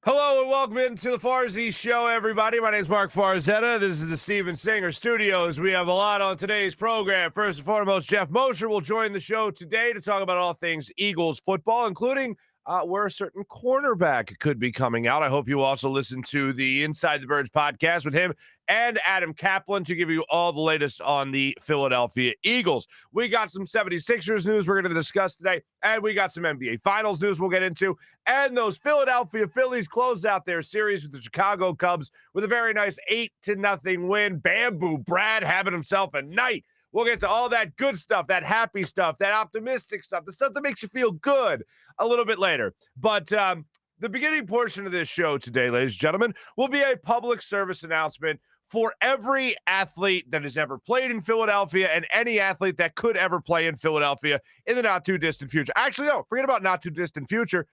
Hello and welcome into the Farzy Show, everybody. My name is Marc Farzetta. This is the Steven Singer Studios. We have a lot on today's program. First and foremost, Geoff Mosher will join the show today to talk about all things Eagles football, including where a certain cornerback could be coming out. I hope you also listen to the Inside the Birds podcast with him and Adam Kaplan to give you all the latest on the Philadelphia Eagles. We got some 76ers news we're going to discuss today, and we got some NBA Finals news we'll get into, and those Philadelphia Phillies closed out their series with the Chicago Cubs with a very nice 8-0 win. Bamboo Brad having himself a night. We'll get to all that good stuff, that happy stuff, that optimistic stuff, the stuff that makes you feel good a little bit later. But the beginning portion of this show today, ladies and gentlemen, will be a public service announcement for every athlete that has ever played in Philadelphia and any athlete that could ever play in Philadelphia in the not-too-distant future. Actually, no, forget about not-too-distant future.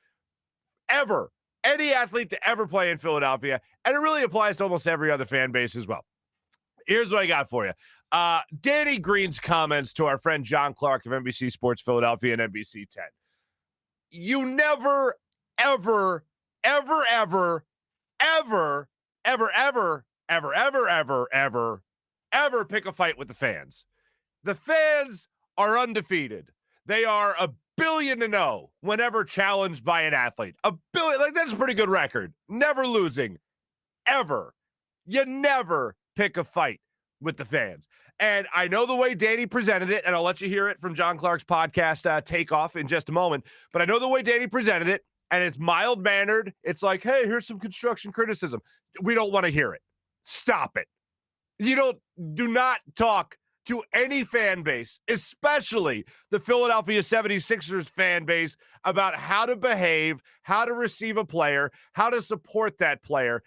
Ever. Any athlete to ever play in Philadelphia. And it really applies to almost every other fan base as well. Here's what I got for you. Danny Green's comments to our friend John Clark of NBC Sports Philadelphia and NBC 10. You never, ever, ever, ever, ever, ever, ever, ever, ever, ever, ever, ever pick a fight with the fans. The fans are undefeated. They are 1-0 whenever challenged by an athlete. 1 billion, like that's a pretty good record. Never losing, ever. You never pick a fight with the fans. And I know the way Danny presented it, and I'll let you hear it from John Clark's podcast, Takeoff, in just a moment. But I know the way Danny presented it, and it's mild-mannered. It's like, hey, here's some construction criticism. We don't want to hear it. Stop it. Do not talk to any fan base, especially the Philadelphia 76ers fan base, about how to behave, how to receive a player, how to support that player.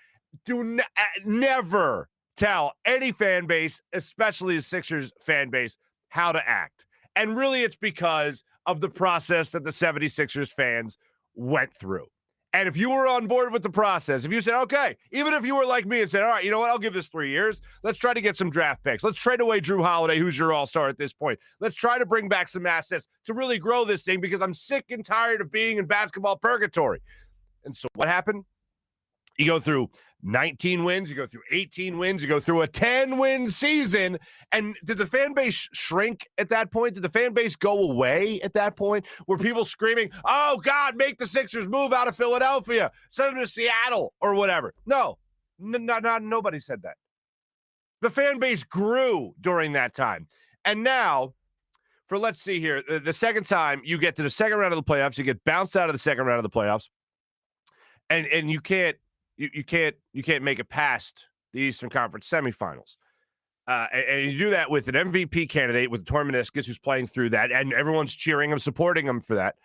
Never tell any fan base, especially the Sixers fan base, how to act. And really, it's because of the process that the 76ers fans went through. And if you were on board with the process, if you said, okay, even if you were like me and said, all right, you know what, I'll give this 3 years. Let's try to get some draft picks. Let's trade away Drew Holiday, who's your all-star at this point. Let's try to bring back some assets to really grow this thing because I'm sick and tired of being in basketball purgatory. And so what happened? You go through 19 wins, you go through 18 wins, you go through a 10-win season. And did the fan base shrink at that point? Did the fan base go away at that point? Were people screaming, oh, God, make the Sixers move out of Philadelphia, send them to Seattle or whatever? No, nobody said that. The fan base grew during that time. And now, let's see here, the second time you get to the second round of the playoffs, you get bounced out of the second round of the playoffs, and you can't make it past the Eastern Conference semifinals. And you do that with an MVP candidate with torn meniscus who's playing through that, and everyone's cheering him, supporting him for that.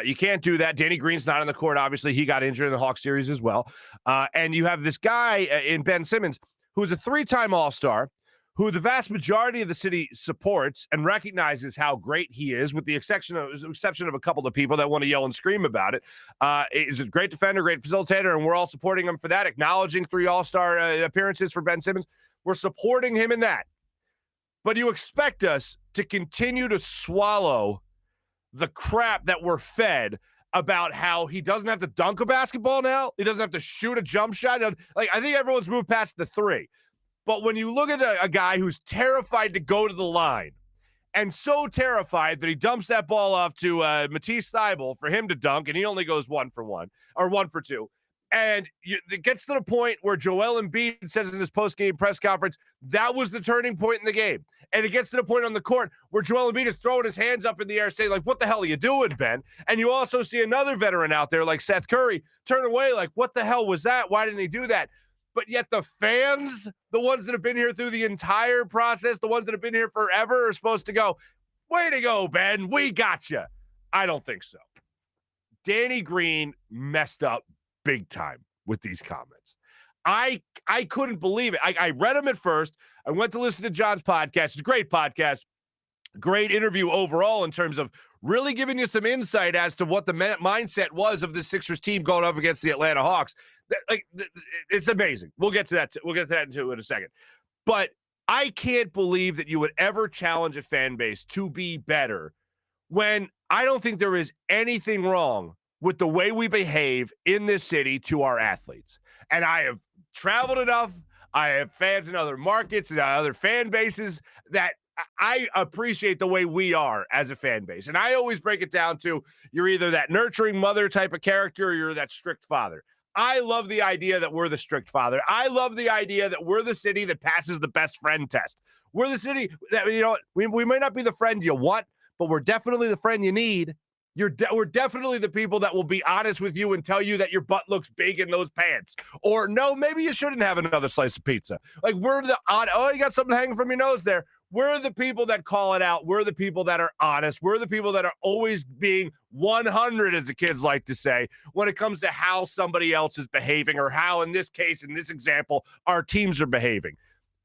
You can't do that. Danny Green's not on the court. Obviously, he got injured in the Hawks series as well. And you have this guy in Ben Simmons who's a 3-time All-Star, who the vast majority of the city supports and recognizes how great he is, with the exception of a couple of people that want to yell and scream about it. He's a great defender, great facilitator, and we're all supporting him for that, acknowledging 3 All-Star appearances for Ben Simmons. We're supporting him in that. But you expect us to continue to swallow the crap that we're fed about how he doesn't have to dunk a basketball now. He doesn't have to shoot a jump shot. Like, I think everyone's moved past the 3. But when you look at a guy who's terrified to go to the line, and so terrified that he dumps that ball off to Matisse Thybulle for him to dunk, and he only goes 1 for 1 or 1 for 2. And it gets to the point where Joel Embiid says in his post-game press conference, that was the turning point in the game. And it gets to the point on the court where Joel Embiid is throwing his hands up in the air saying, like, what the hell are you doing, Ben? And you also see another veteran out there like Seth Curry turn away like, what the hell was that? Why didn't he do that? But yet the fans, the ones that have been here through the entire process, the ones that have been here forever, are supposed to go, way to go, Ben. We got you. I don't think so. Danny Green messed up big time with these comments. I couldn't believe it. I read them at first. I went to listen to John's podcast. It's a great podcast. Great interview overall in terms of really giving you some insight as to what the mindset was of the Sixers team going up against the Atlanta Hawks. It's amazing. We'll get to that. We'll get to that in a second. But I can't believe that you would ever challenge a fan base to be better when I don't think there is anything wrong with the way we behave in this city to our athletes. And I have traveled enough. I have fans in other markets and other fan bases that I appreciate the way we are as a fan base. And I always break it down to you're either that nurturing mother type of character or you're that strict father. I love the idea that we're the strict father. I love the idea that we're the city that passes the best friend test. We're the city that, we may not be the friend you want, but we're definitely the friend you need. We're definitely the people that will be honest with you and tell you that your butt looks big in those pants. Or, no, maybe you shouldn't have another slice of pizza. Like, we're the odd, oh, you got something hanging from your nose there. We're the people that call it out. We're the people that are honest. We're the people that are always being 100, as the kids like to say, when it comes to how somebody else is behaving or how, in this case, in this example, our teams are behaving.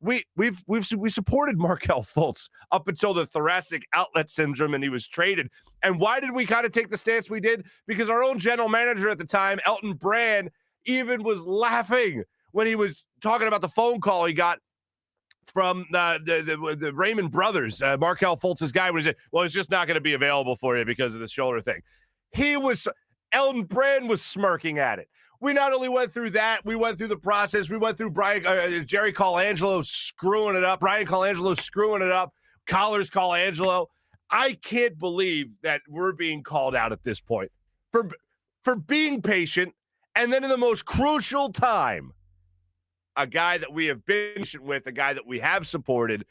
We supported Markelle Fultz up until the thoracic outlet syndrome and he was traded. And why did we kind of take the stance we did? Because our own general manager at the time, Elton Brand, even was laughing when he was talking about the phone call he got from the Raymond brothers. Markelle Fultz's guy was, well, he's just not going to be available for you because of the shoulder thing. Elton Brand was smirking at it. We not only went through that, we went through the process. We went through Jerry Colangelo screwing it up, Brian Colangelo screwing it up, Collars Colangelo. I can't believe that we're being called out at this point for being patient. And then in the most crucial time, a guy that we have been patient with, a guy that we have supported,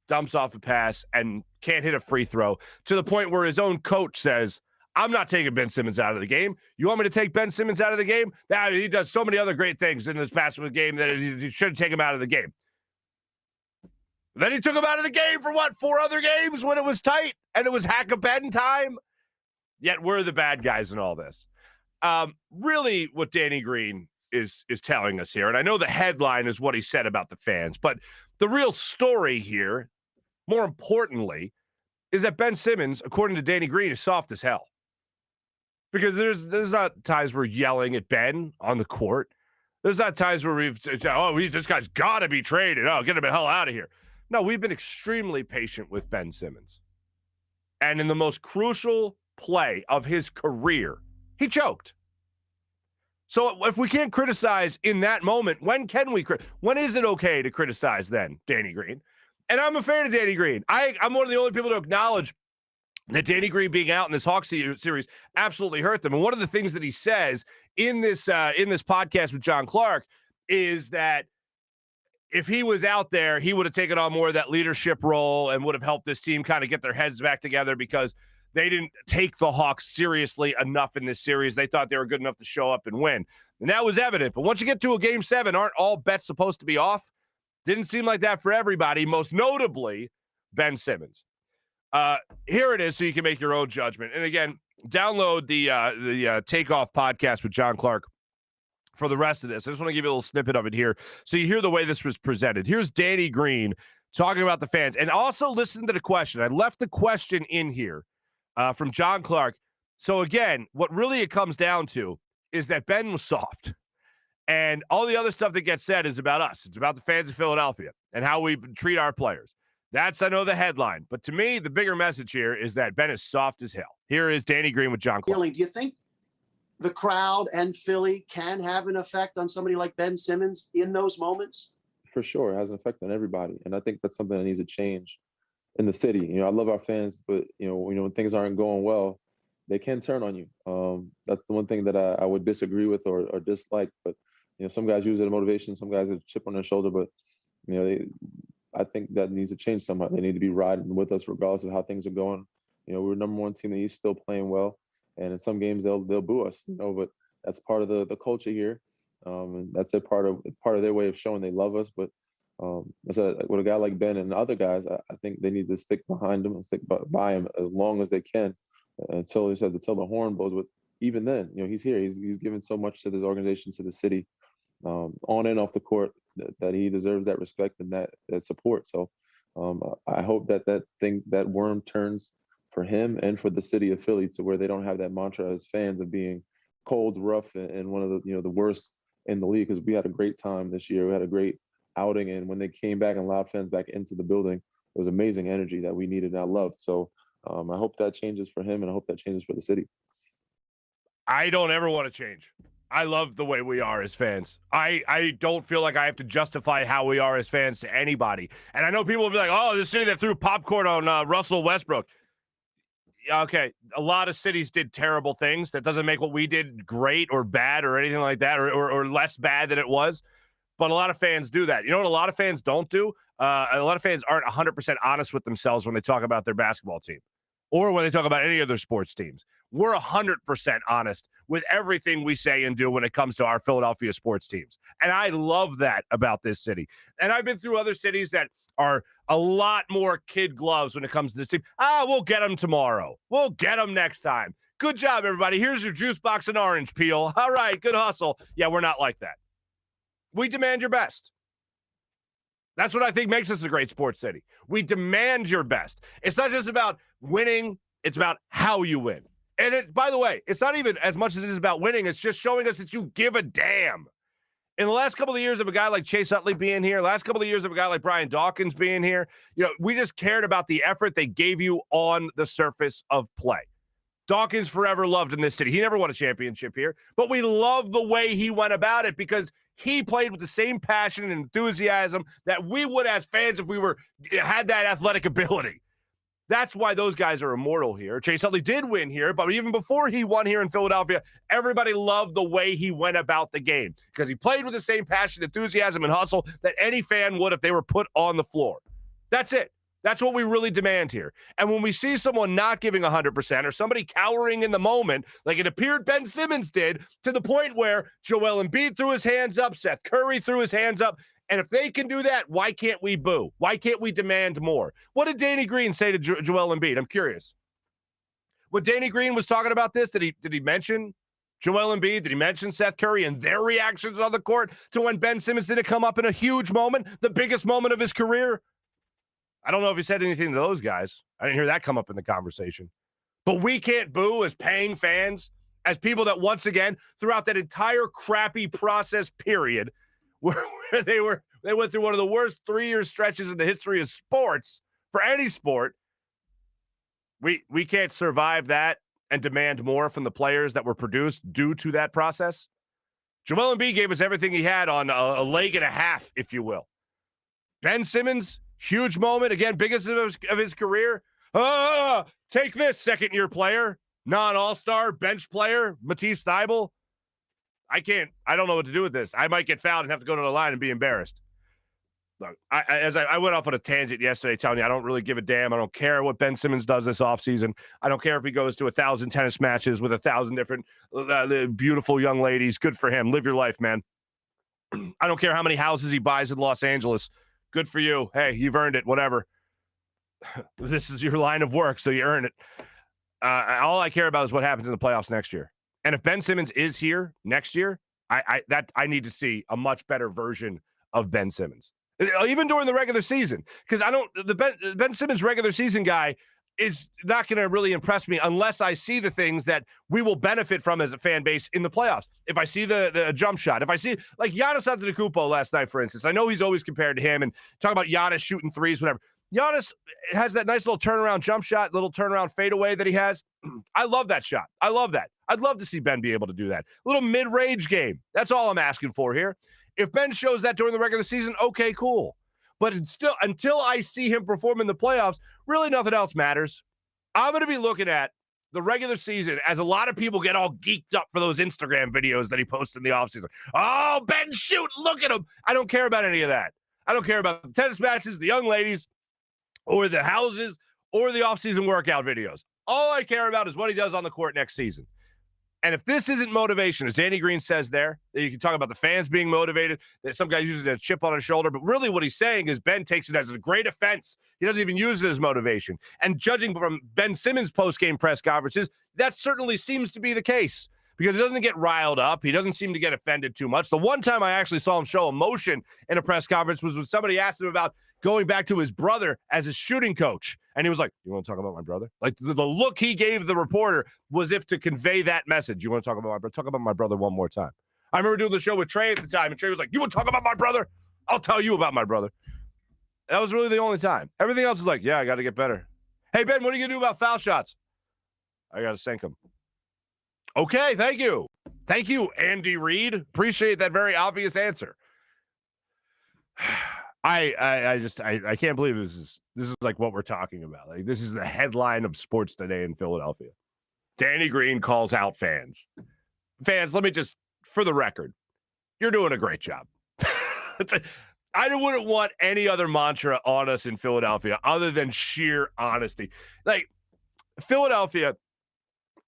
dumps off a pass and can't hit a free throw to the point where his own coach says, I'm not taking Ben Simmons out of the game. You want me to take Ben Simmons out of the game? Now, he does so many other great things in this basketball game that he shouldn't take him out of the game. Then he took him out of the game for 4 other games when it was tight and it was hack-a-Ben time? Yet we're the bad guys in all this. Really what Danny Green is telling us here, and I know the headline is what he said about the fans, but the real story here, more importantly, is that Ben Simmons, according to Danny Green, is soft as hell. Because there's not times we're yelling at Ben on the court. There's not times where this guy's got to be traded. Oh, get him the hell out of here. No, we've been extremely patient with Ben Simmons. And in the most crucial play of his career, he choked. So if we can't criticize in that moment, when can we? When is it okay to criticize then, Danny Green? And I'm a fan of Danny Green. I'm one of the only people to acknowledge that Danny Green being out in this Hawks series absolutely hurt them. And one of the things that he says in this podcast with John Clark is that if he was out there, he would have taken on more of that leadership role and would have helped this team kind of get their heads back together because they didn't take the Hawks seriously enough in this series. They thought they were good enough to show up and win. And that was evident. But once you get to a Game 7, aren't all bets supposed to be off? Didn't seem like that for everybody, most notably Ben Simmons. Here it is so you can make your own judgment. And again, download the Takeoff podcast with John Clark for the rest of this. I just want to give you a little snippet of it here so you hear the way this was presented. Here's Danny Green talking about the fans. And also listen to the question. I left the question in here from John Clark. So again, what really it comes down to is that Ben was soft. And all the other stuff that gets said is about us. It's about the fans of Philadelphia and how we treat our players. That's, I know, the headline. But to me, the bigger message here is that Ben is soft as hell. Here is Danny Green with John Clark. Do you think the crowd and Philly can have an effect on somebody like Ben Simmons in those moments? For sure. It has an effect on everybody. And I think that's something that needs to change in the city. I love our fans, but, when things aren't going well, they can turn on you. That's the one thing that I would disagree with or dislike. But, some guys use it as motivation. Some guys have a chip on their shoulder. But, I think that needs to change somehow. They need to be riding with us regardless of how things are going. We're number one team in the East, still playing well. And in some games, they'll boo us, but that's part of the culture here. And that's part of their way of showing they love us. But with a guy like Ben and other guys, I think they need to stick behind him and stick by him as long as they can until the horn blows. But even then, he's here. He's given so much to this organization, to the city, on and off the court, that he deserves that respect and that support. So I hope that worm turns for him and for the city of Philly to where they don't have that mantra as fans of being cold, rough, and one of the the worst in the league. Because we had a great time this year. We had a great outing, and when they came back and allowed fans back into the building, it was amazing energy that we needed and I loved. So I hope that changes for him, and I hope that changes for the city. I don't ever want to change. I love the way we are as fans. I don't feel like I have to justify how we are as fans to anybody. And I know people will be like, oh, the city that threw popcorn on Russell Westbrook. Yeah, okay, a lot of cities did terrible things. That doesn't make what we did great or bad or anything like that, or less bad than it was. But a lot of fans do that. You know what a lot of fans don't do? A lot of fans aren't 100% honest with themselves when they talk about their basketball team or when they talk about any of their sports teams. We're 100% honest with everything we say and do when it comes to our Philadelphia sports teams. And I love that about this city. And I've been through other cities that are a lot more kid gloves when it comes to this team. We'll get them tomorrow. We'll get them next time. Good job, everybody. Here's your juice box and orange peel. All right, good hustle. Yeah, we're not like that. We demand your best. That's what I think makes us a great sports city. We demand your best. It's not just about winning. It's about how you win. And it, by the way, it's not even as much as it is about winning. It's just showing us that you give a damn. In the last couple of years of a guy like Chase Utley being here, last couple of years of a guy like Brian Dawkins being here, we just cared about the effort they gave you on the surface of play. Dawkins forever loved in this city. He never won a championship here, but we love the way he went about it because he played with the same passion and enthusiasm that we would as fans if we had that athletic ability. That's why those guys are immortal here. Chase Utley did win here, but even before he won here in Philadelphia, everybody loved the way he went about the game because he played with the same passion, enthusiasm, and hustle that any fan would if they were put on the floor. That's it. That's what we really demand here. And when we see someone not giving 100% or somebody cowering in the moment, like it appeared Ben Simmons did, to the point where Joel Embiid threw his hands up, Seth Curry threw his hands up, and if they can do that, why can't we boo? Why can't we demand more? What did Danny Green say to Joel Embiid? I'm curious. When Danny Green was talking about this, did he mention Joel Embiid? Did he mention Seth Curry and their reactions on the court to when Ben Simmons didn't come up in a huge moment, the biggest moment of his career? I don't know if he said anything to those guys. I didn't hear that come up in the conversation. But we can't boo as paying fans, as people that once again, throughout that entire crappy process period, where they went through one of the worst 3-year stretches in the history of sports for any sport. We can't survive that and demand more from the players that were produced due to that process. Joel Embiid gave us everything he had on a leg and a half, if you will. Ben Simmons, huge moment, again, biggest of his career. Take this, second-year player, non-all-star, bench player, Matisse Thybulle. I don't know what to do with this. I might get fouled and have to go to the line and be embarrassed. Look, I went off on a tangent yesterday telling you I don't really give a damn. I don't care what Ben Simmons does this offseason. I don't care if he goes to 1,000 tennis matches with 1,000 different beautiful young ladies. Good for him. Live your life, man. I don't care how many houses he buys in Los Angeles. Good for you. Hey, you've earned it, whatever. This is your line of work, so you earn it. All I care about is what happens in the playoffs next year. And if Ben Simmons is here next year, I need to see a much better version of Ben Simmons, even during the regular season. Because the Ben Simmons regular season guy is not going to really impress me unless I see the things that we will benefit from as a fan base in the playoffs. If I see the jump shot, if I see like Giannis Antetokounmpo last night, for instance, I know he's always compared to him and talk about Giannis shooting threes, whatever. Giannis has that nice little turnaround jump shot, little turnaround fadeaway that he has. I love that shot. I love that. I'd love to see Ben be able to do that. A little mid-range game. That's all I'm asking for here. If Ben shows that during the regular season, okay, cool. But until I see him perform in the playoffs, really nothing else matters. I'm going to be looking at the regular season as a lot of people get all geeked up for those Instagram videos that he posts in the offseason. Oh, Ben, shoot, look at him. I don't care about any of that. I don't care about the tennis matches, the young ladies, or the houses, or the offseason workout videos. All I care about is what he does on the court next season. And if this isn't motivation, as Danny Green says there, that you can talk about the fans being motivated, that some guy uses a chip on his shoulder, but really what he's saying is Ben takes it as a great offense. He doesn't even use it as motivation. And judging from Ben Simmons' post-game press conferences, that certainly seems to be the case because he doesn't get riled up. He doesn't seem to get offended too much. The one time I actually saw him show emotion in a press conference was when somebody asked him about going back to his brother as his shooting coach. And he was like, you want to talk about my brother? Like the look he gave the reporter was if to convey that message. You want to talk about my brother? Talk about my brother one more time. I remember doing the show with Trey at the time, and Trey was like, you want to talk about my brother? I'll tell you about my brother. That was really the only time. Everything else is like, yeah, I got to get better. Hey, Ben, what are you going to do about foul shots? I got to sink them. Okay, thank you. Thank you, Andy Reid. Appreciate that very obvious answer. I can't believe this is like what we're talking about. Like, this is the headline of sports today in Philadelphia. Danny Green calls out fans. Fans, let me just, for the record, you're doing a great job. I wouldn't want any other mantra on us in Philadelphia other than sheer honesty. Like, Philadelphia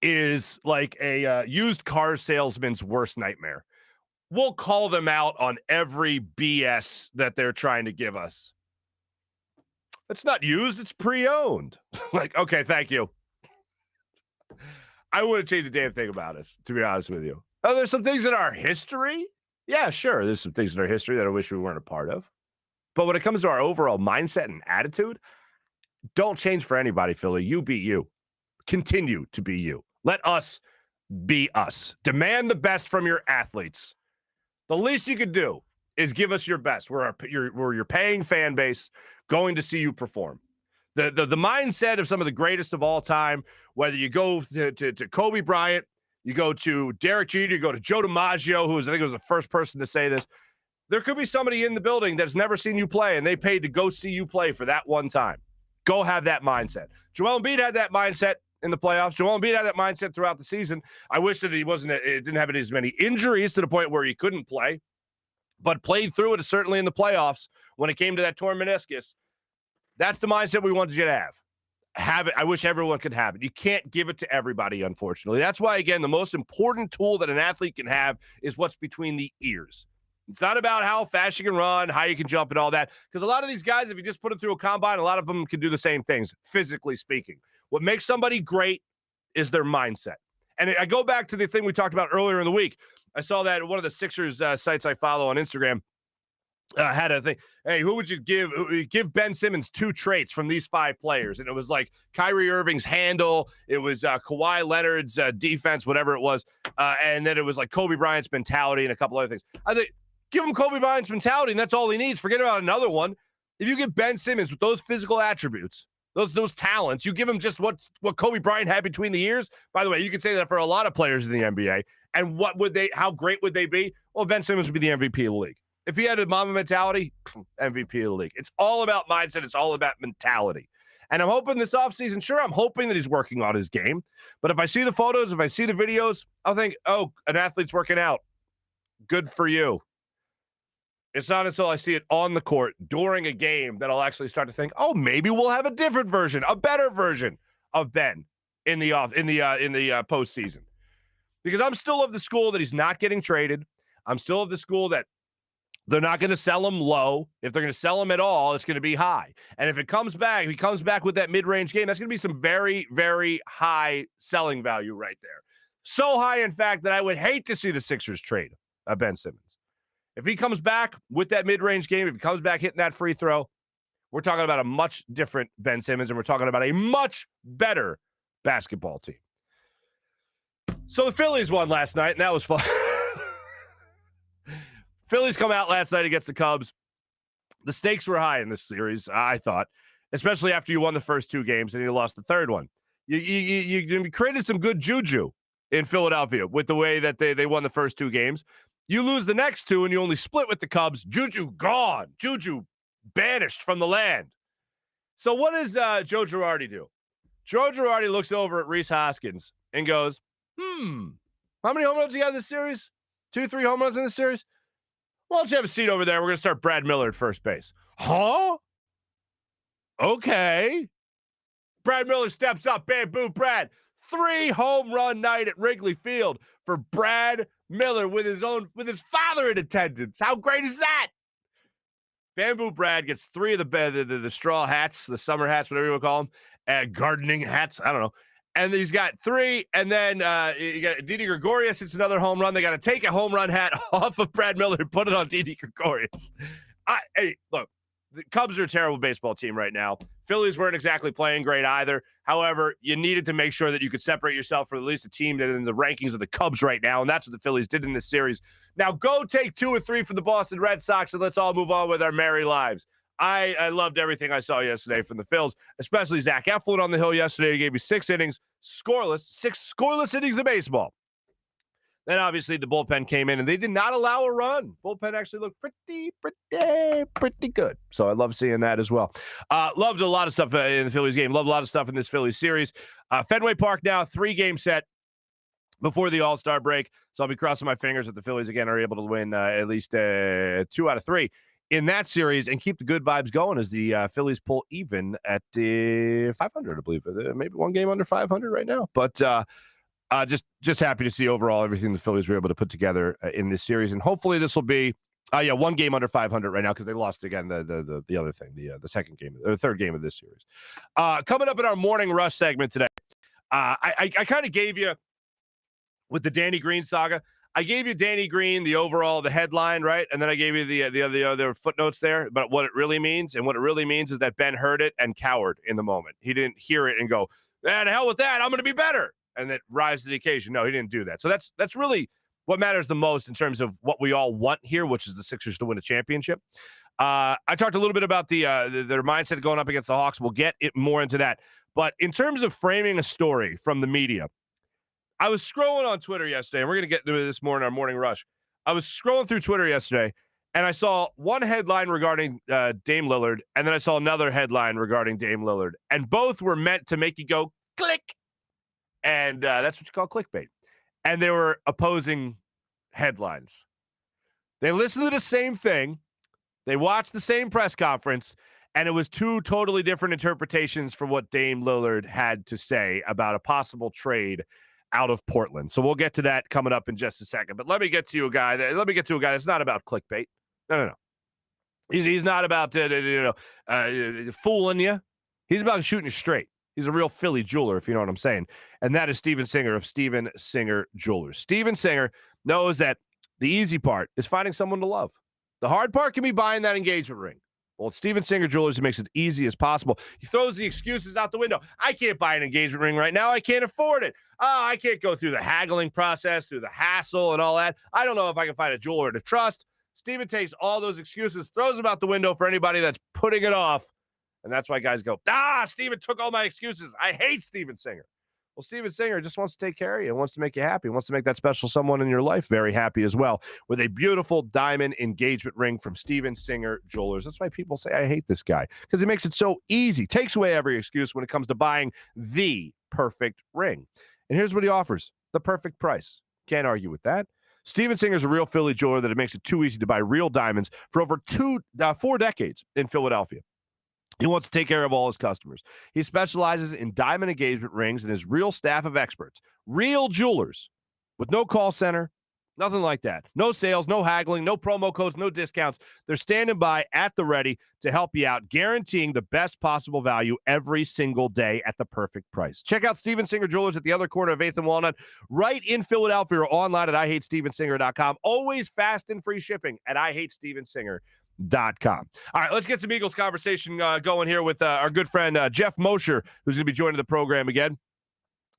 is like a used car salesman's worst nightmare. We'll call them out on every BS that they're trying to give us. It's not used, it's pre-owned. Like, okay, thank you. I wouldn't change a damn thing about us, to be honest with you. Oh, there's some things in our history. Yeah, sure. There's some things in our history that I wish we weren't a part of. But when it comes to our overall mindset and attitude, don't change for anybody, Philly. You be you. Continue to be you. Let us be us. Demand the best from your athletes. The least you could do is give us your best. We're your paying fan base going to see you perform. The mindset of some of the greatest of all time, whether you go to Kobe Bryant, you go to Derek Jeter, you go to Joe DiMaggio, who was, I think, was the first person to say this. There could be somebody in the building that's never seen you play, and they paid to go see you play for that one time. Go have that mindset. Joel Embiid had that mindset in the playoffs. Joel Embiid had that mindset throughout the season. I wish that it didn't have as many injuries to the point where he couldn't play, but played through it certainly in the playoffs when it came to that torn meniscus. That's the mindset we wanted you to have. Have it. I wish everyone could have it. You can't give it to everybody, unfortunately. That's why, again, the most important tool that an athlete can have is what's between the ears. It's not about how fast you can run, how you can jump, and all that. Because a lot of these guys, if you just put them through a combine, a lot of them can do the same things, physically speaking. What makes somebody great is their mindset. And I go back to the thing we talked about earlier in the week. I saw that one of the Sixers sites I follow on Instagram had a thing. Hey, who would you give Ben Simmons 2 traits from these 5 players? And it was like Kyrie Irving's handle. It was Kawhi Leonard's defense, whatever it was. And then it was like Kobe Bryant's mentality and a couple other things. I think give him Kobe Bryant's mentality, and that's all he needs. Forget about another one. If you give Ben Simmons with those physical attributes, those talents, you give him just what Kobe Bryant had between the ears. By the way, you could say that for a lot of players in the NBA. And how great would they be? Well, Ben Simmons would be the MVP of the league. If he had a Mamba mentality, MVP of the league. It's all about mindset. It's all about mentality. And I'm hoping this offseason, sure, I'm hoping that he's working on his game. But if I see the photos, if I see the videos, I'll think, oh, an athlete's working out. Good for you. It's not until I see it on the court during a game that I'll actually start to think, oh, maybe we'll have a different version, a better version of Ben in the postseason. Because I'm still of the school that he's not getting traded. I'm still of the school that they're not going to sell him low. If they're going to sell him at all, it's going to be high. And if he comes back with that mid-range game, that's going to be some very, very high selling value right there. So high, in fact, that I would hate to see the Sixers trade Ben Simmons. If he comes back with that mid-range game, if he comes back hitting that free throw, we're talking about a much different Ben Simmons, and we're talking about a much better basketball team. So the Phillies won last night, and that was fun. Phillies come out last night against the Cubs. The stakes were high in this series, I thought, especially after you won the first 2 games and you lost the third one. You created some good juju in Philadelphia with the way that they won the first 2 games. You lose the next 2 and you only split with the Cubs. Juju gone. Juju banished from the land. So what does Joe Girardi do? Joe Girardi looks over at Rhys Hoskins and goes, how many home runs you got in this series? 2, 3 home runs in this series? Why don't you have a seat over there? We're going to start Brad Miller at first base. Huh? Okay. Brad Miller steps up. Bamboo Brad. 3 home run night at Wrigley Field for Brad Miller with his father in attendance. How great is that? Bamboo Brad gets 3 of the straw hats, the summer hats, whatever you want to call them, gardening hats. I don't know. And he's got 3, and then you got Didi Gregorius hits another home run. They got to take a home run hat off of Brad Miller and put it on Didi Gregorius. Hey, look, the Cubs are a terrible baseball team right now. Phillies weren't exactly playing great either. However, you needed to make sure that you could separate yourself from at least a team that is in the rankings of the Cubs right now, and that's what the Phillies did in this series. Now go take 2 or 3 from the Boston Red Sox, and let's all move on with our merry lives. I loved everything I saw yesterday from the Phils, especially Zach Eflin on the hill yesterday. He gave me 6 innings, scoreless, 6 scoreless innings of baseball. Then obviously the bullpen came in and they did not allow a run. Bullpen actually looked pretty good. So I love seeing that as well. Loved a lot of stuff in the Phillies game. Loved a lot of stuff in this Phillies series. Fenway Park now, 3-game set before the All-Star break. So I'll be crossing my fingers that the Phillies again are able to win at least 2 out of 3 in that series and keep the good vibes going as the Phillies pull even at 500, I believe. Maybe 1 game under 500 right now. But just happy to see overall everything the Phillies were able to put together in this series. And hopefully this will be 1 game under 500 right now because they lost again the other thing, the second game, the third game of this series. Coming up in our morning rush segment today, I kind of gave you, with the Danny Green saga, I gave you Danny Green, the headline, right? And then I gave you the other footnotes there about what it really means. And what it really means is that Ben heard it and cowered in the moment. He didn't hear it and go, "Man, the hell with that, I'm going to be better," and then rise to the occasion. No, he didn't do that. So that's really what matters the most in terms of what we all want here, which is the Sixers to win a championship. I talked a little bit about their mindset going up against the Hawks. We'll get more into that. But in terms of framing a story from the media, I was scrolling on Twitter yesterday, and we're going to get into this more in our morning rush. I was scrolling through Twitter yesterday, and I saw one headline regarding Dame Lillard, and then I saw another headline regarding Dame Lillard, and both were meant to make you go, click, and that's what you call clickbait. And they were opposing headlines. They listened to the same thing, they watched the same press conference, and it was 2 totally different interpretations for what Dame Lillard had to say about a possible trade out of Portland. So we'll get to that coming up in just a second. But let me get to a guy that's not about clickbait. No. He's not about fooling you. He's about shooting you straight. He's a real Philly jeweler, if you know what I'm saying. And that is Steven Singer of Steven Singer Jewelers. Steven Singer knows that the easy part is finding someone to love. The hard part can be buying that engagement ring. Well, at Steven Singer Jewelers, he makes it easy as possible. He throws the excuses out the window. I can't buy an engagement ring right now. I can't afford it. I can't go through the haggling process, through the hassle and all that. I don't know if I can find a jeweler to trust. Steven takes all those excuses, throws them out the window for anybody that's putting it off. And that's why guys go, Steven took all my excuses. I hate Steven Singer. Well, Steven Singer just wants to take care of you, wants to make you happy, wants to make that special someone in your life very happy as well, with a beautiful diamond engagement ring from Steven Singer Jewelers. That's why people say I hate this guy, because he makes it so easy, takes away every excuse when it comes to buying the perfect ring. And here's what he offers: the perfect price. Can't argue with that. Steven Singer's a real Philly jeweler that it makes it too easy to buy real diamonds for over 4 decades in Philadelphia. He wants to take care of all his customers. He specializes in diamond engagement rings and his real staff of experts, real jewelers with no call center, nothing like that. No sales, no haggling, no promo codes, no discounts. They're standing by at the ready to help you out, guaranteeing the best possible value every single day at the perfect price. Check out Steven Singer Jewelers at the other corner of 8th and Walnut, right in Philadelphia, or online at IHateStevenSinger.com. Always fast and free shipping at IHateStevenSinger.com. All right, let's get some Eagles conversation going here with our good friend Geoff Mosher, who's going to be joining the program again.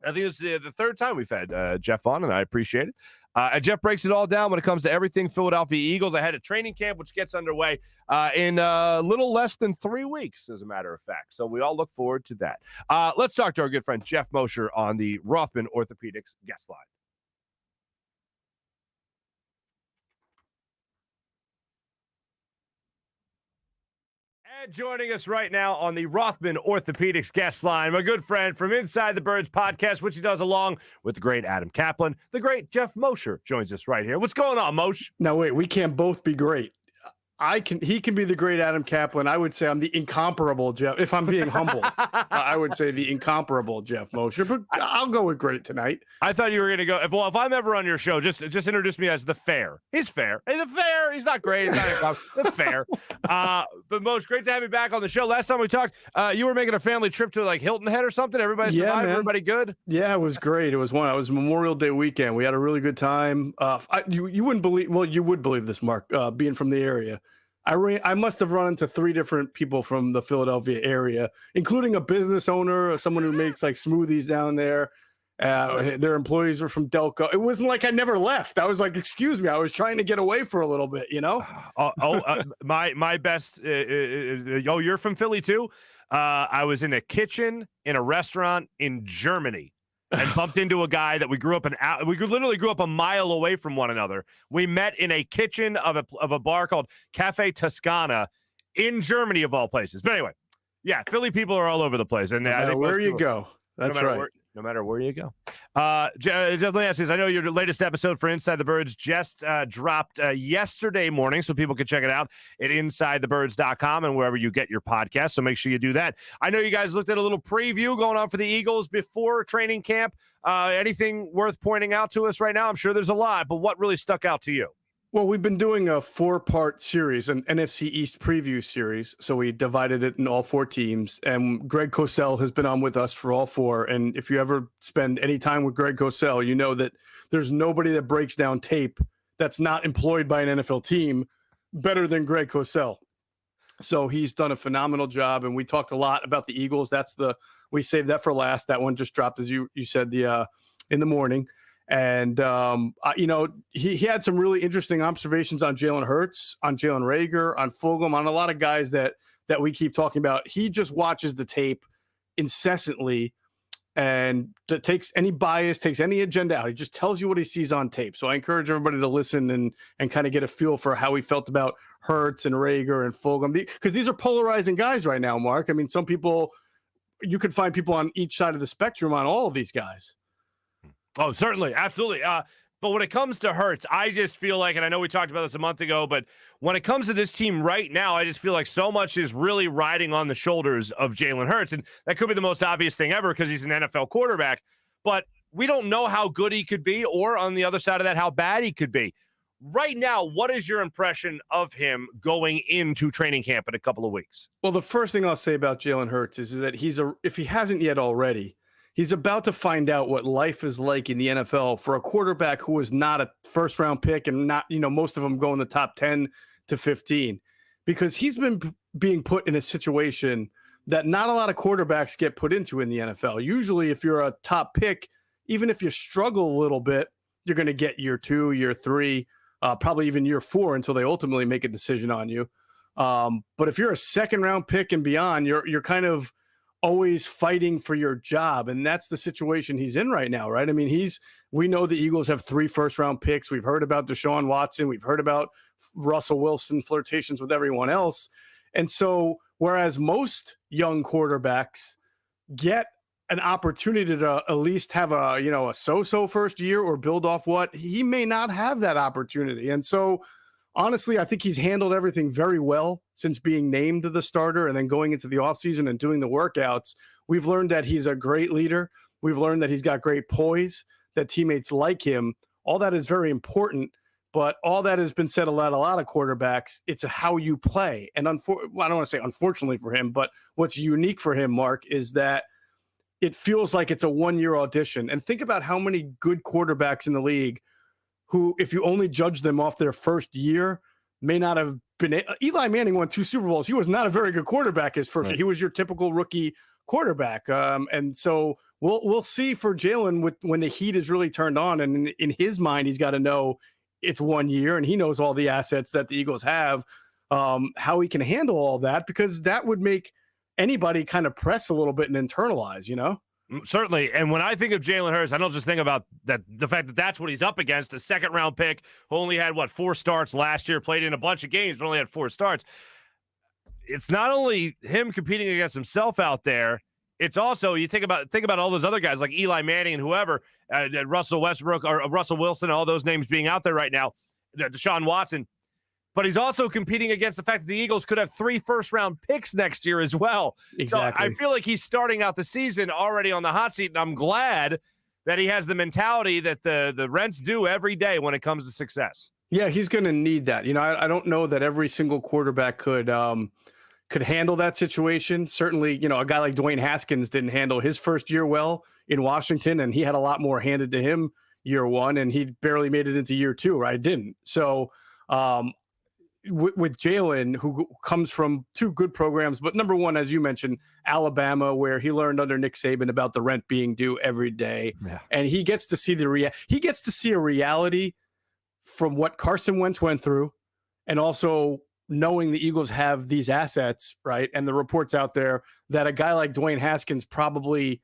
I think it's the third time we've had Geoff on, and I appreciate it. And Geoff breaks it all down when it comes to everything Philadelphia Eagles. I had a training camp, which gets underway in a little less than 3 weeks, as a matter of fact. So we all look forward to that. Let's talk to our good friend Geoff Mosher on the Rothman Orthopaedics guest line. And joining us right now on the Rothman Orthopaedics guest line, my good friend from Inside the Birds podcast, which he does along with the great Adam Kaplan. The great Geoff Mosher joins us right here. What's going on, Moshe? No, wait, we can't both be great. He can be the great Adam Kaplan. I would say I'm the incomparable Geoff. If I'm being humble, I would say the incomparable Geoff Mosher. But I'll go with great tonight. I thought you were going to go. If I'm ever on your show, just introduce me as the fair. He's fair. Hey, the fair. He's not great. He's not the fair. But Moshe, great to have you back on the show. Last time we talked, you were making a family trip to like Hilton Head or something. Everybody survived. Man. Everybody good? Yeah, it was great. It was Memorial Day weekend. We had a really good time. You wouldn't believe. Well, you would believe this, Mark. Being from the area. I must have run into 3 different people from the Philadelphia area, including a business owner, someone who makes like smoothies down there. Their employees were from Delco. It wasn't like I never left. I was like, excuse me, I was trying to get away for a little bit, you know? My best. You're from Philly too? I was in a kitchen in a restaurant in Germany. and bumped into a guy that we literally grew up a mile away from one another. We met in a kitchen of a bar called Cafe Toscana in Germany, of all places. But anyway, yeah, Philly people are all over the place. And no matter where you go, that's right. No matter where you go. Jeff asks, I know your latest episode for Inside the Birds just dropped yesterday morning, so people can check it out at InsideTheBirds.com and wherever you get your podcast, so make sure you do that. I know you guys looked at a little preview going on for the Eagles before training camp. Anything worth pointing out to us right now? I'm sure there's a lot, but what really stuck out to you? Well, we've been doing a 4-part series, an NFC East preview series. So we divided it in all 4 teams. And Greg Cosell has been on with us for all 4. And if you ever spend any time with Greg Cosell, you know that there's nobody that breaks down tape that's not employed by an NFL team better than Greg Cosell. So he's done a phenomenal job. And we talked a lot about the Eagles. We saved that for last. That one just dropped, as you said, in the morning. And, he had some really interesting observations on Jalen Hurts, on Jalen Reagor, on Fulgham, on a lot of guys that we keep talking about. He just watches the tape incessantly and takes any bias, takes any agenda out. He just tells you what he sees on tape. So I encourage everybody to listen and kind of get a feel for how he felt about Hurts and Reagor and Fulgham. Because these are polarizing guys right now, Mark. I mean, some people, you could find people on each side of the spectrum on all of these guys. Oh, certainly. Absolutely. But when it comes to Hurts, I just feel like, and I know we talked about this a month ago, but when it comes to this team right now, I just feel like so much is really riding on the shoulders of Jalen Hurts. And that could be the most obvious thing ever because he's an NFL quarterback. But we don't know how good he could be or on the other side of that, how bad he could be. Right now, what is your impression of him going into training camp in a couple of weeks? Well, the first thing I'll say about Jalen Hurts is that if he hasn't yet already, he's about to find out what life is like in the NFL for a quarterback who is not a first-round pick and not, most of them go in the top 10 to 15, because he's been being put in a situation that not a lot of quarterbacks get put into in the NFL. Usually, if you're a top pick, even if you struggle a little bit, you're going to get year 2, year 3, probably even year 4 until they ultimately make a decision on you. But if you're a second-round pick and beyond, you're kind of always fighting for your job. And that's the situation he's in right now, right? I mean, we know the Eagles have 3 first-round picks. We've heard about Deshaun Watson. We've heard about Russell Wilson flirtations with everyone else. And so, whereas most young quarterbacks get an opportunity to at least have a so-so first year or build off what, he may not have that opportunity. And so, honestly, I think he's handled everything very well since being named the starter and then going into the offseason and doing the workouts. We've learned that he's a great leader. We've learned that he's got great poise, that teammates like him. All that is very important, but all that has been said about a lot of quarterbacks. It's how you play. And I don't want to say unfortunately for him, but what's unique for him, Mark, is that it feels like it's a one-year audition. And think about how many good quarterbacks in the league who, if you only judge them off their first year, may not have been. Eli Manning won 2 Super Bowls. He was not a very good quarterback his first year. He was your typical rookie quarterback. And so we'll see for Jalen when the heat is really turned on. And in his mind, he's got to know it's 1 year, and he knows all the assets that the Eagles have, how he can handle all that, because that would make anybody kind of press a little bit and internalize, Certainly. And when I think of Jalen Hurts, I don't just think about the fact that that's what he's up against, a second-round pick who only had, 4 starts last year, played in a bunch of games, but only had 4 starts. It's not only him competing against himself out there, it's also, you think about all those other guys like Eli Manning and whoever, Russell Westbrook or Russell Wilson, all those names being out there right now, Deshaun Watson. But he's also competing against the fact that the Eagles could have 3 first-round picks next year as well. Exactly. So I feel like he's starting out the season already on the hot seat, and I'm glad that he has the mentality that the Rents do every day when it comes to success. Yeah, he's going to need that. I don't know that every single quarterback could handle that situation. Certainly, a guy like Dwayne Haskins didn't handle his first year well in Washington, and he had a lot more handed to him year 1, and he barely made it into year 2, right? Didn't. So, with Jalen, who comes from 2 good programs, but number 1, as you mentioned, Alabama, where he learned under Nick Saban about the rent being due every day, and he gets to see a reality from what Carson Wentz went through, and also knowing the Eagles have these assets, right? And the reports out there that a guy like Dwayne Haskins probably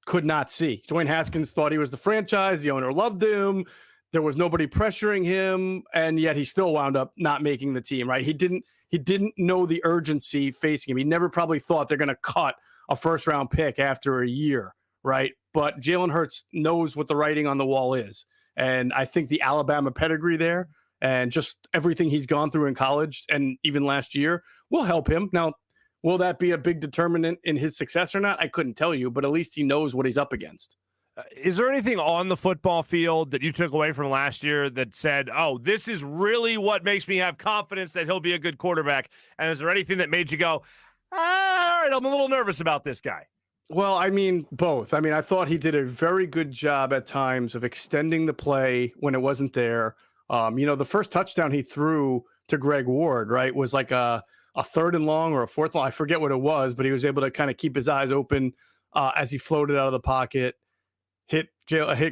could not see. Dwayne Haskins thought he was the franchise. The owner loved him. There was nobody pressuring him, and yet he still wound up not making the team, right? He didn't know the urgency facing him. He never probably thought they're going to cut a first-round pick after a year, right? But Jalen Hurts knows what the writing on the wall is. And I think the Alabama pedigree there and just everything he's gone through in college and even last year will help him. Now, will that be a big determinant in his success or not? I couldn't tell you, but at least he knows what he's up against. Is there anything on the football field that you took away from last year that said, oh, this is really what makes me have confidence that he'll be a good quarterback? And is there anything that made you go, all right, I'm a little nervous about this guy? Well, I mean, both. I mean, I thought he did a very good job at times of extending the play when it wasn't there. The first touchdown he threw to Greg Ward, right, was like a third and long or a fourth long. I forget what it was, but he was able to kind of keep his eyes open as he floated out of the pocket, hit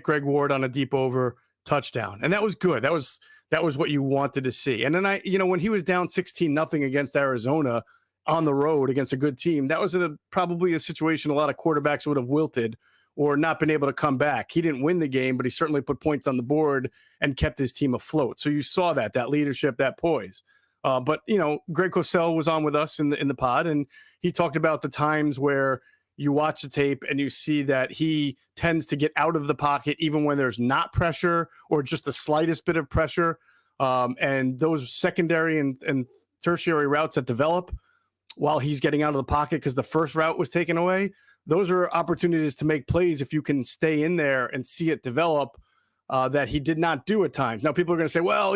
Greg Ward on a deep over touchdown. And that was good. That was what you wanted to see. And then when he was down 16-0 against Arizona on the road against a good team, that was probably a situation a lot of quarterbacks would have wilted or not been able to come back. He didn't win the game, but he certainly put points on the board and kept his team afloat. So you saw that leadership, that poise. But Greg Cosell was on with us in the pod, and he talked about the times where you watch the tape and you see that he tends to get out of the pocket even when there's not pressure or just the slightest bit of pressure. And those secondary and tertiary routes that develop while he's getting out of the pocket because the first route was taken away, those are opportunities to make plays if you can stay in there and see it develop that he did not do at times. Now, people are going to say, well,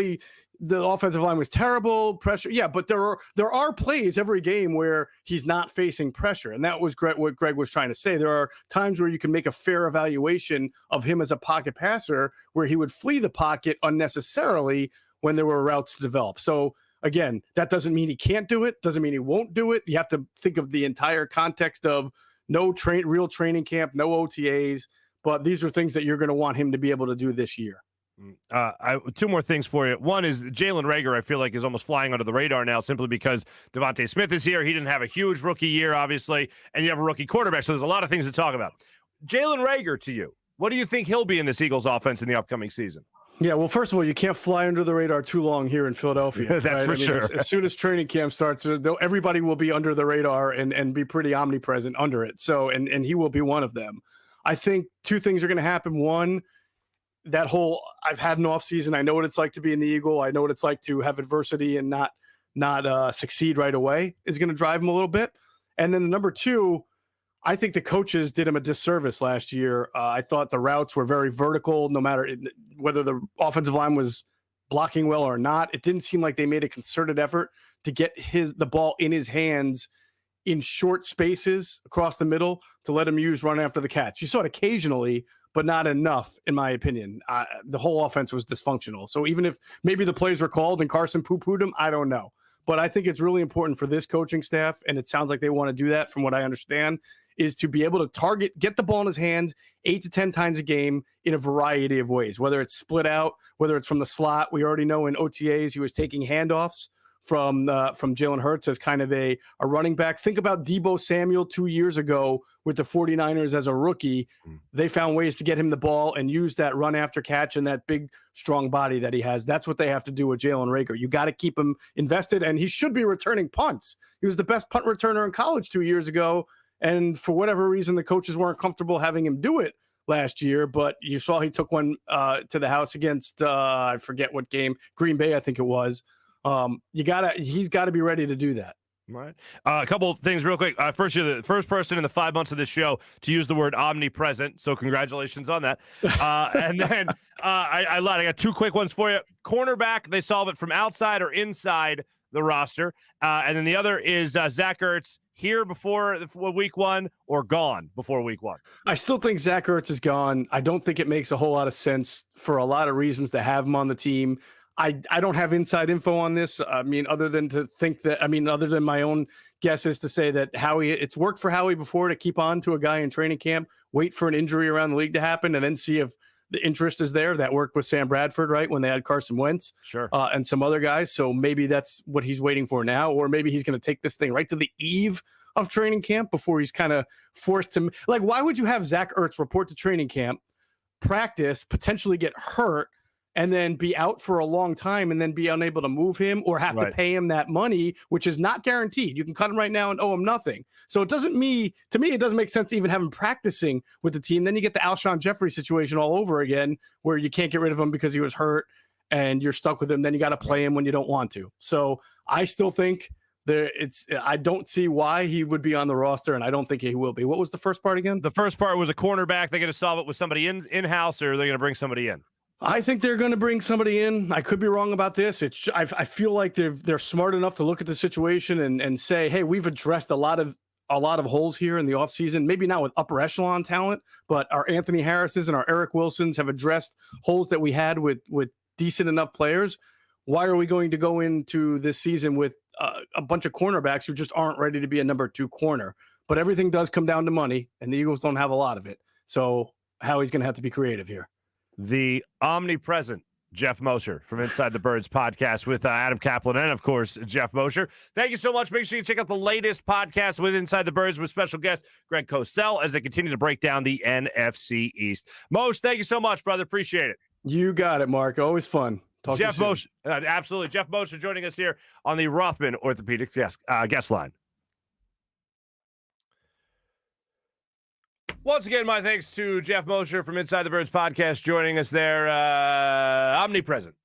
the offensive line was terrible, pressure. Yeah, but there are plays every game where he's not facing pressure. And that was what Greg was trying to say. There are times where you can make a fair evaluation of him as a pocket passer where he would flee the pocket unnecessarily when there were routes to develop. So again, that doesn't mean he can't do it. Doesn't mean he won't do it. You have to think of the entire context of no real training camp, no OTAs, but these are things that you're going to want him to be able to do this year. Two more things for you. One is Jalen Reagor, I feel like, is almost flying under the radar now simply because Devontae Smith is here. He didn't have a huge rookie year, obviously, and you have a rookie quarterback, so there's a lot of things to talk about. Jalen Reagor, to you, what do you think he'll be in this Eagles offense in the upcoming season? Yeah, well, first of all, you can't fly under the radar too long here in Philadelphia. That's for sure. As soon as training camp starts, everybody will be under the radar and be pretty omnipresent under it. So, and he will be one of them. I think two things are going to happen. One, that whole I've had an off season. I know what it's like to be in the Eagle. I know what it's like to have adversity and not succeed right away is going to drive him a little bit. And then number two, I think the coaches did him a disservice last year. I thought the routes were very vertical, no matter whether the offensive line was blocking well or not. It didn't seem like they made a concerted effort to get the ball in his hands in short spaces across the middle to let him use run after the catch. You saw it occasionally, but not enough, in my opinion. The whole offense was dysfunctional. So even if maybe the plays were called and Carson poo-pooed him, I don't know. But I think it's really important for this coaching staff, and it sounds like they want to do that from what I understand, is to be able to get the ball in his hands 8 to 10 times a game in a variety of ways, whether it's split out, whether it's from the slot. We already know in OTAs he was taking handoffs from Jalen Hurts as kind of a running back. Think about Deebo Samuel 2 years ago with the 49ers as a rookie. They found ways to get him the ball and use that run after catch and that big, strong body that he has. That's what they have to do with Jalen Reagor. You got to keep him invested, and he should be returning punts. He was the best punt returner in college 2 years ago, and for whatever reason, the coaches weren't comfortable having him do it last year, but you saw he took one to the house against, I forget what game, Green Bay, I think it was. He's got to be ready to do that. Right. A couple of things real quick. First, you're the first person in the 5 months of this show to use the word omnipresent. So congratulations on that. And then I lied. I got two quick ones for you. Cornerback, they solve it from outside or inside the roster. And then the other is Zach Ertz here before week one or gone before week one. I still think Zach Ertz is gone. I don't think it makes a whole lot of sense for a lot of reasons to have him on the team. I don't have inside info on this. Other than my own guess is to say that it's worked for Howie before to keep on to a guy in training camp, wait for an injury around the league to happen, and then see if the interest is there. That worked with Sam Bradford, right, when they had Carson Wentz, Sure. And some other guys. So maybe that's what he's waiting for now, or maybe he's going to take this thing right to the eve of training camp before he's kind of forced to. Like, why would you have Zach Ertz report to training camp, practice, potentially get hurt, and then be out for a long time and then be unable to move him or have to pay him that money, which is not guaranteed? You can cut him right now and owe him nothing. So it doesn't to me, it doesn't make sense to even have him practicing with the team. Then you get the Alshon Jeffrey situation all over again, where you can't get rid of him because he was hurt and you're stuck with him. Then you got to play him when you don't want to. So I still think I don't see why he would be on the roster, and I don't think he will be. What was the first part again? The first part was a cornerback. They're going to solve it with somebody in-house, or they're going to bring somebody in? I think they're going to bring somebody in. I could be wrong about this. I feel like they're smart enough to look at the situation and say, hey, we've addressed a lot of holes here in the offseason. Maybe not with upper echelon talent, but our Anthony Harris's and our Eric Wilsons have addressed holes that we had with decent enough players. Why are we going to go into this season with a bunch of cornerbacks who just aren't ready to be a number 2 corner? But everything does come down to money, and the Eagles don't have a lot of it. So Howie's going to have to be creative here. The omnipresent Geoff Mosher from Inside the Birds podcast with Adam Kaplan and, of course, Geoff Mosher. Thank you so much. Make sure you check out the latest podcast with Inside the Birds with special guest Greg Cosell as they continue to break down the NFC East. Moshe, thank you so much, brother. Appreciate it. You got it, Mark. Always fun. Geoff Mosher, absolutely. Geoff Mosher joining us here on the Rothman Orthopaedics guest line. Once again, my thanks to Geoff Mosher from Inside the Birds podcast joining us there. Omnipresent.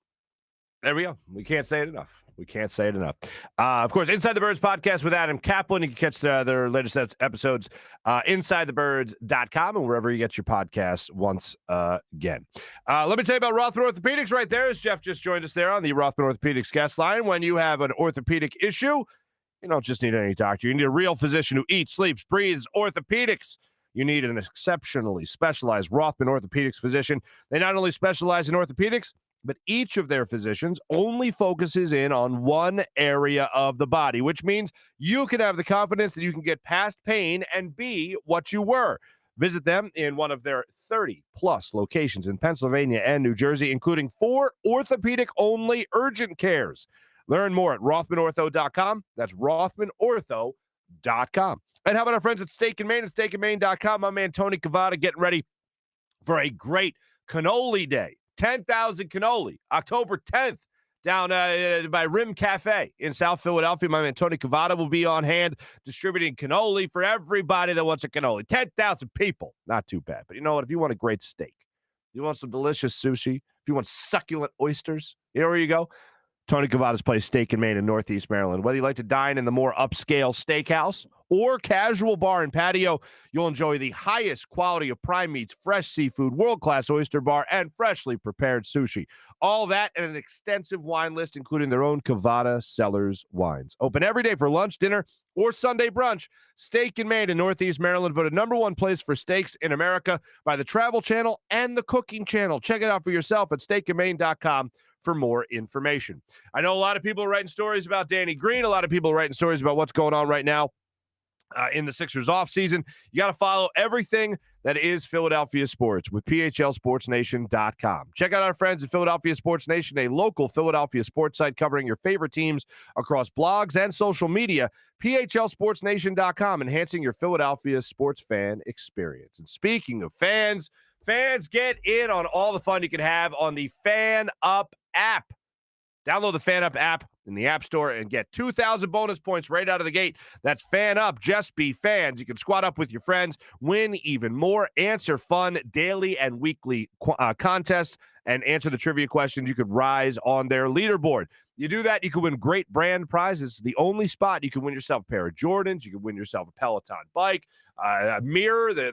There we go. We can't say it enough. Of course, Inside the Birds podcast with Adam Kaplan. You can catch their latest episodes InsideTheBirds.com and wherever you get your podcasts once again. Let me tell you about Rothman Orthopaedics right there, as Geoff just joined us there on the Rothman Orthopaedics guest line. When you have an orthopedic issue, you don't just need any doctor. You need a real physician who eats, sleeps, breathes orthopedics. You need an exceptionally specialized Rothman Orthopaedics physician. They not only specialize in orthopedics, but each of their physicians only focuses in on one area of the body, which means you can have the confidence that you can get past pain and be what you were. Visit them in one of their 30-plus locations in Pennsylvania and New Jersey, including 4 orthopedic-only urgent cares. Learn more at RothmanOrtho.com. That's RothmanOrtho.com. And how about our friends at Steak and Maine at steakandmaine.com? My man Tony Cavada getting ready for a great cannoli day. 10,000 cannoli, October 10th, down by Rim Cafe in South Philadelphia. My man Tony Cavada will be on hand distributing cannoli for everybody that wants a cannoli. 10,000 people. Not too bad. But you know what? If you want a great steak, you want some delicious sushi, if you want succulent oysters, you know where you go? Tony Cavada's place, Steak and Maine in Northeast Maryland. Whether you like to dine in the more upscale steakhouse or casual bar and patio, you'll enjoy the highest quality of prime meats, fresh seafood, world-class oyster bar, and freshly prepared sushi. All that and an extensive wine list, including their own Cavada Cellars wines. Open every day for lunch, dinner, or Sunday brunch. Steak and Maine in Northeast Maryland, voted #1 place for steaks in America by the Travel Channel and the Cooking Channel. Check it out for yourself at steakandmaine.com for more information. I know a lot of people are writing stories about Danny Green. A lot of people are writing stories about what's going on right now in the Sixers offseason. You got to follow everything that is Philadelphia sports with PHLSportsNation.com. Check out our friends at Philadelphia Sports Nation, a local Philadelphia sports site covering your favorite teams across blogs and social media. PHLSportsNation.com, enhancing your Philadelphia sports fan experience. And speaking of fans, get in on all the fun you can have on the FanUp app. Download the FanUp app in the App Store and get 2,000 bonus points right out of the gate. That's FanUp. Just be fans. You can squad up with your friends, win even more, answer fun daily and weekly contests, and answer the trivia questions. You could rise on their leaderboard. You do that, you can win great brand prizes. The only spot you can win yourself a pair of Jordans. You can win yourself a Peloton bike, a mirror, the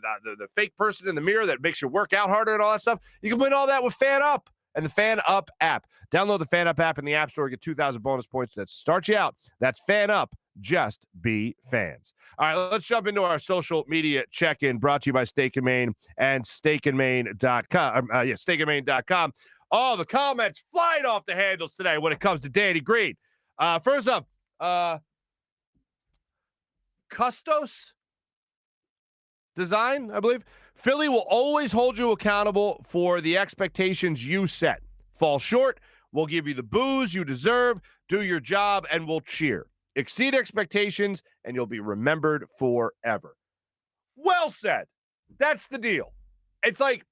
fake person in the mirror that makes you work out harder and all that stuff. You can win all that with FanUp and the FanUp app. Download the FanUp app in the App Store. Get 2,000 bonus points that start you out. That's FanUp. Just be fans. All right, let's jump into our social media check-in brought to you by Steak and Maine and steakandmaine.com. Steakandmaine.com. Oh, the comments flying off the handles today when it comes to Danny Green. First up, Custos Design, I believe. Philly will always hold you accountable for the expectations you set. Fall short, we'll give you the booze you deserve, do your job, and we'll cheer. Exceed expectations, and you'll be remembered forever. Well said. That's the deal. It's like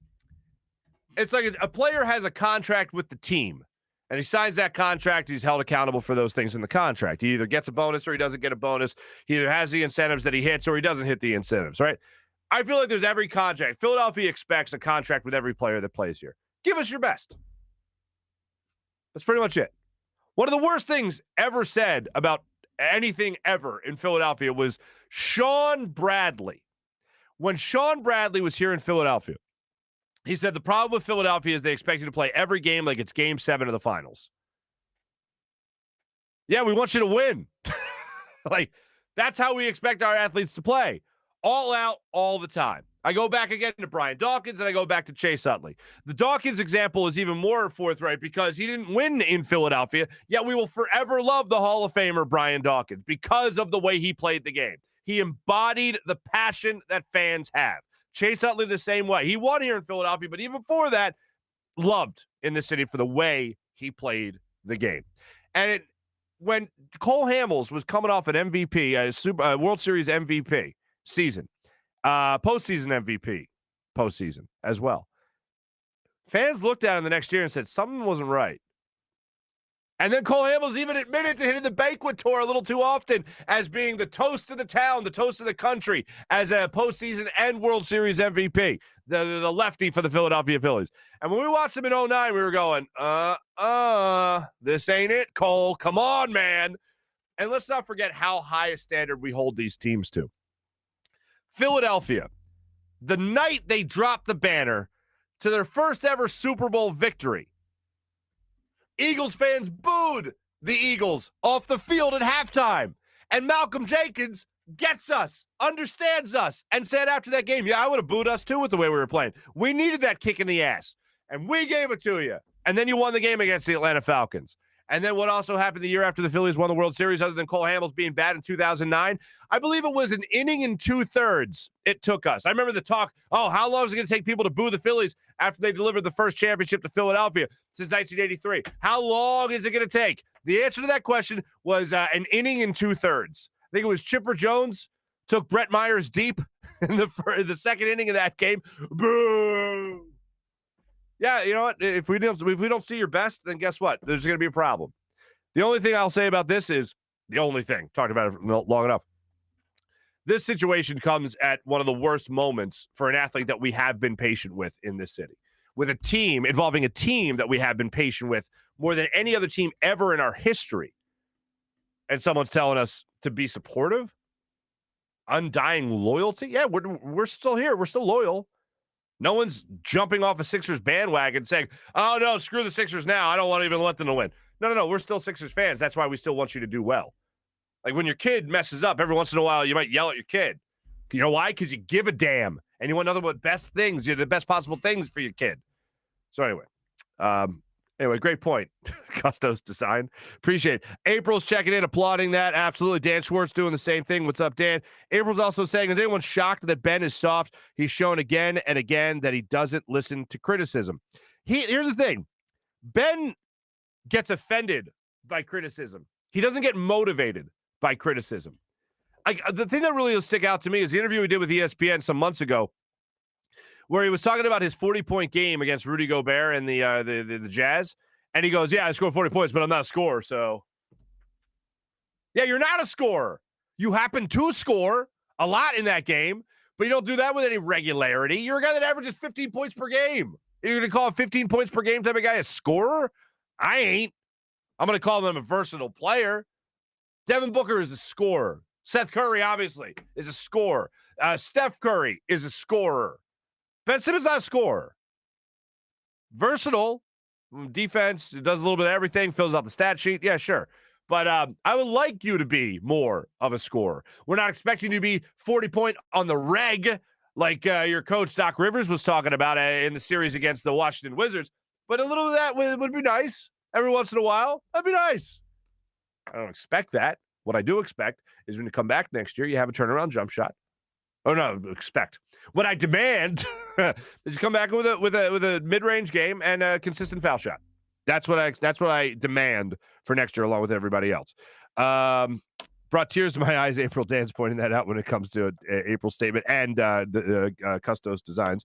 a player has a contract with the team, and he signs that contract. He's held accountable for those things in the contract. He either gets a bonus or he doesn't get a bonus. He either has the incentives that he hits or he doesn't hit the incentives, right? I feel like there's every contract. Philadelphia expects a contract with every player that plays here. Give us your best. That's pretty much it. One of the worst things ever said about anything ever in Philadelphia was Sean Bradley. When Sean Bradley was here in Philadelphia, he said the problem with Philadelphia is they expect you to play every game like it's game 7 of the finals. Yeah, we want you to win. Like, that's how we expect our athletes to play. All out, all the time. I go back again to Brian Dawkins, and I go back to Chase Utley. The Dawkins example is even more forthright because he didn't win in Philadelphia, yet we will forever love the Hall of Famer Brian Dawkins because of the way he played the game. He embodied the passion that fans have. Chase Utley the same way. He won here in Philadelphia, but even before that, loved in the city for the way he played the game. And when Cole Hamels was coming off an MVP, a World Series MVP season, postseason MVP postseason as well, fans looked at him the next year and said something wasn't right. And then Cole Hamels even admitted to hitting the banquet tour a little too often as being the toast of the town, the toast of the country, as a postseason and World Series MVP, the lefty for the Philadelphia Phillies. And when we watched him in 2009, we were going, this ain't it, Cole. Come on, man. And let's not forget how high a standard we hold these teams to. Philadelphia, the night they dropped the banner to their first ever Super Bowl victory, Eagles fans booed the Eagles off the field at halftime. And Malcolm Jenkins gets us, understands us, and said after that game, yeah, I would have booed us too with the way we were playing. We needed that kick in the ass, and we gave it to you. And then you won the game against the Atlanta Falcons. And then what also happened the year after the Phillies won the World Series, other than Cole Hamels being bad in 2009, I believe it was an inning and 2/3 it took us. I remember the talk, how long is it going to take people to boo the Phillies after they delivered the first championship to Philadelphia since 1983? How long is it going to take? The answer to that question was an inning and 2/3. I think it was Chipper Jones took Brett Myers deep in the second inning of that game. Boo! Yeah, you know what? If we don't see your best, then guess what? There's going to be a problem. The only thing I'll say about this is talked about it long enough. This situation comes at one of the worst moments for an athlete that we have been patient with in this city, with a team involving a team that we have been patient with more than any other team ever in our history. And someone's telling us to be supportive, undying loyalty. Yeah, we're still here. We're still loyal. No one's jumping off a Sixers bandwagon saying, oh, no, screw the Sixers now. I don't want to even let them to win. No. We're still Sixers fans. That's why we still want you to do well. Like when your kid messes up, every once in a while, you might yell at your kid. You know why? Because you give a damn. And you want nothing but best things. You're the best possible things for your kid. So anyway, great point. Custos Design. Appreciate it. April's checking in, applauding that. Absolutely. Dan Schwartz doing the same thing. What's up, Dan? April's also saying, is anyone shocked that Ben is soft? He's shown again and again that he doesn't listen to criticism. Here's the thing. Ben gets offended by criticism. He doesn't get motivated by criticism. The thing that really will stick out to me is the interview we did with ESPN some months ago, where he was talking about his 40-point game against Rudy Gobert and the Jazz. And he goes, yeah, I scored 40 points, but I'm not a scorer. So, yeah, you're not a scorer. You happen to score a lot in that game, but you don't do that with any regularity. You're a guy that averages 15 points per game. You're going to call a 15 points per game type of guy a scorer? I ain't. I'm going to call him a versatile player. Devin Booker is a scorer. Seth Curry, obviously, is a scorer. Steph Curry is a scorer. Ben Simmons not a scorer. Versatile. Defense, does a little bit of everything, fills out the stat sheet. Yeah, sure. But I would like you to be more of a scorer. We're not expecting you to be 40-point on the reg like your coach Doc Rivers was talking about in the series against the Washington Wizards. But a little of that would be nice. Every once in a while, that'd be nice. I don't expect that. What I do expect is when you come back next year, you have a turnaround jump shot. no, expect. What I demand is you come back with a mid-range game and a consistent foul shot. That's what I demand for next year, along with everybody else. Brought tears to my eyes. April Dan's pointing that out when it comes to April statement and the Custos Designs.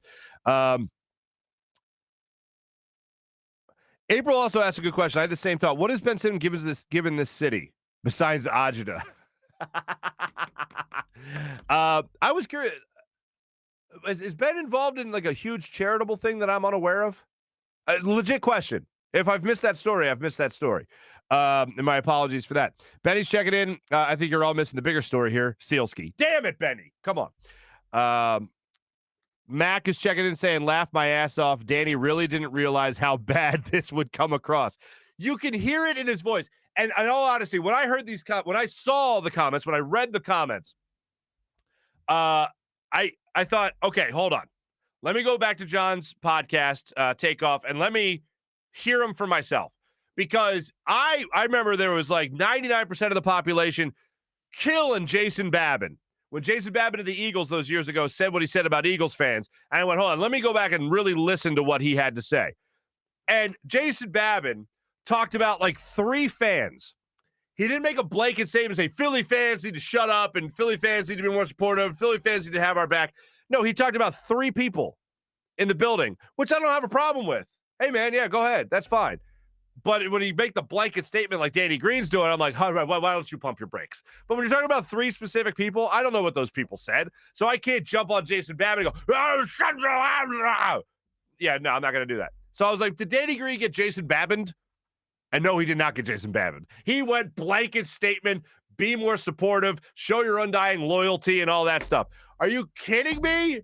April also asked a good question. I had the same thought. What has Ben Simmons given this city besides Ajita? I was curious. Is Ben involved in like a huge charitable thing that I'm unaware of? Legit question. If I've missed that story, I've missed that story. And my apologies for that. Benny's checking in. I think you're all missing the bigger story here. Sealski. Damn it, Benny. Come on. Mac is checking in saying, laugh my ass off. Danny really didn't realize how bad this would come across. You can hear it in his voice. And in all honesty, when I heard these when I saw the comments, when I read the comments, I thought, okay, hold on. Let me go back to John's podcast, Takeoff, and let me hear him for myself. Because I remember there was like 99% of the population killing Jason Babin. When Jason Babin of the Eagles those years ago said what he said about Eagles fans, and I went, hold on, let me go back and really listen to what he had to say. And Jason Babin talked about like 3 fans. He didn't make a blanket statement and say, Philly fans need to shut up and Philly fans need to be more supportive. Philly fans need to have our back. No, he talked about 3 people in the building, which I don't have a problem with. Hey, man, yeah, go ahead. That's fine. But when you make the blanket statement like Danny Green's doing, I'm like, why don't you pump your brakes? But when you're talking about 3 specific people, I don't know what those people said. So I can't jump on Jason Babin and go, oh, shut up. Yeah, no, I'm not going to do that. So I was like, did Danny Green get Jason Babined? And no, he did not get Jason Babin. He went blanket statement, be more supportive, show your undying loyalty and all that stuff. Are you kidding me?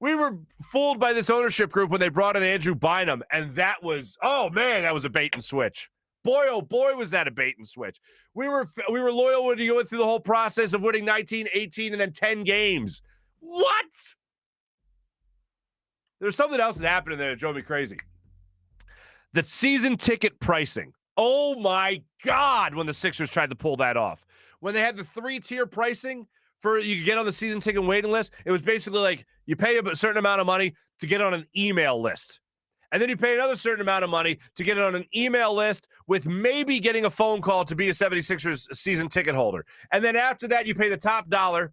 We were fooled by this ownership group when they brought in Andrew Bynum, and that was, oh man, that was a bait and switch. Boy, oh boy, was that a bait and switch. We were loyal when you went through the whole process of winning 19, 18, and then 10 games. What? There's something else that happened in there that drove me crazy. The season ticket pricing. Oh my God, when the Sixers tried to pull that off. When they had the 3-tier pricing for you could get on the season ticket waiting list, it was basically like you pay a certain amount of money to get on an email list. And then you pay another certain amount of money to get on an email list with maybe getting a phone call to be a 76ers season ticket holder. And then after that, you pay the top dollar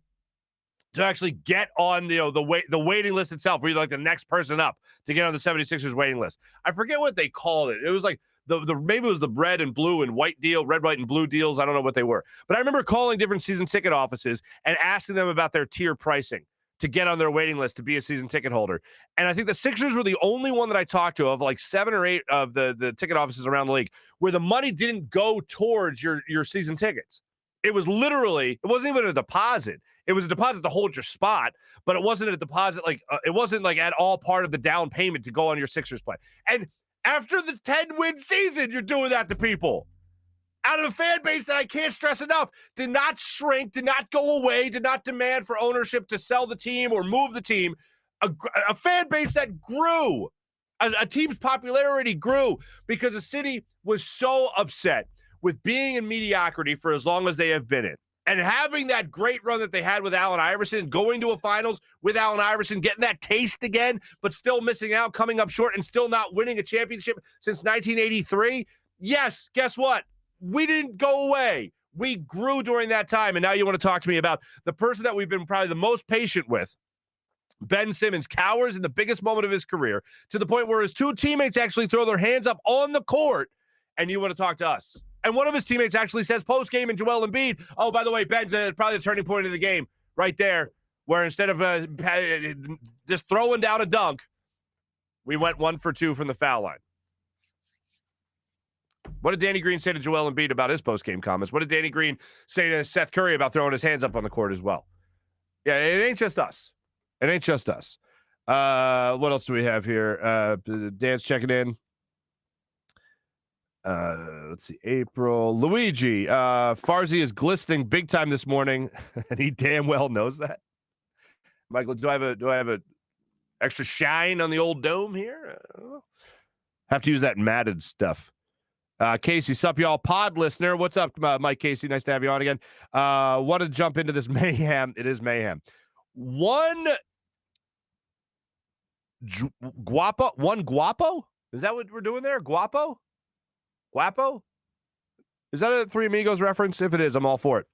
to actually get on the waiting list itself, where you're like the next person up to get on the 76ers waiting list. I forget what they called it. It was like maybe it was the red and blue and white deal, red, white, and blue deals. I don't know what they were. But I remember calling different season ticket offices and asking them about their tier pricing to get on their waiting list to be a season ticket holder. And I think the Sixers were the only one that I talked to of like 7 or 8 of the ticket offices around the league where the money didn't go towards your season tickets. It was literally, it wasn't even a deposit. It was a deposit to hold your spot, but it wasn't a deposit it wasn't like at all part of the down payment to go on your Sixers play. And after the 10-win season, you're doing that to people. Out of a fan base that I can't stress enough, did not shrink, did not go away, did not demand for ownership to sell the team or move the team. A fan base that grew. A team's popularity grew because the city was so upset with being in mediocrity for as long as they have been in. And having that great run that they had with Allen Iverson, going to a finals with Allen Iverson, getting that taste again, but still missing out, coming up short, and still not winning a championship since 1983. Yes, guess what? We didn't go away. We grew during that time. And now you want to talk to me about the person that we've been probably the most patient with. Ben Simmons cowers in the biggest moment of his career to the point where his 2 teammates actually throw their hands up on the court, and you want to talk to us. And one of his teammates actually says post-game in Joel Embiid, oh, by the way, Ben's probably the turning point of the game right there, where instead of just throwing down a dunk, we went 1 for 2 from the foul line. What did Danny Green say to Joel Embiid about his post-game comments? What did Danny Green say to Seth Curry about throwing his hands up on the court as well? Yeah, it ain't just us. It ain't just us. What else do we have here? Dan's checking in. Let's see. April. Luigi. Farzy is glistening big time this morning, and he damn well knows that. Michael, do I have a extra shine on the old dome here? I don't know. Have to use that matted stuff. Casey, sup, y'all? Pod listener. What's up, Mike Casey? Nice to have you on again. Want to jump into this mayhem. It is mayhem. One guapo? Is that what we're doing there? Guapo? Is that a Three Amigos reference? If it is, I'm all for it.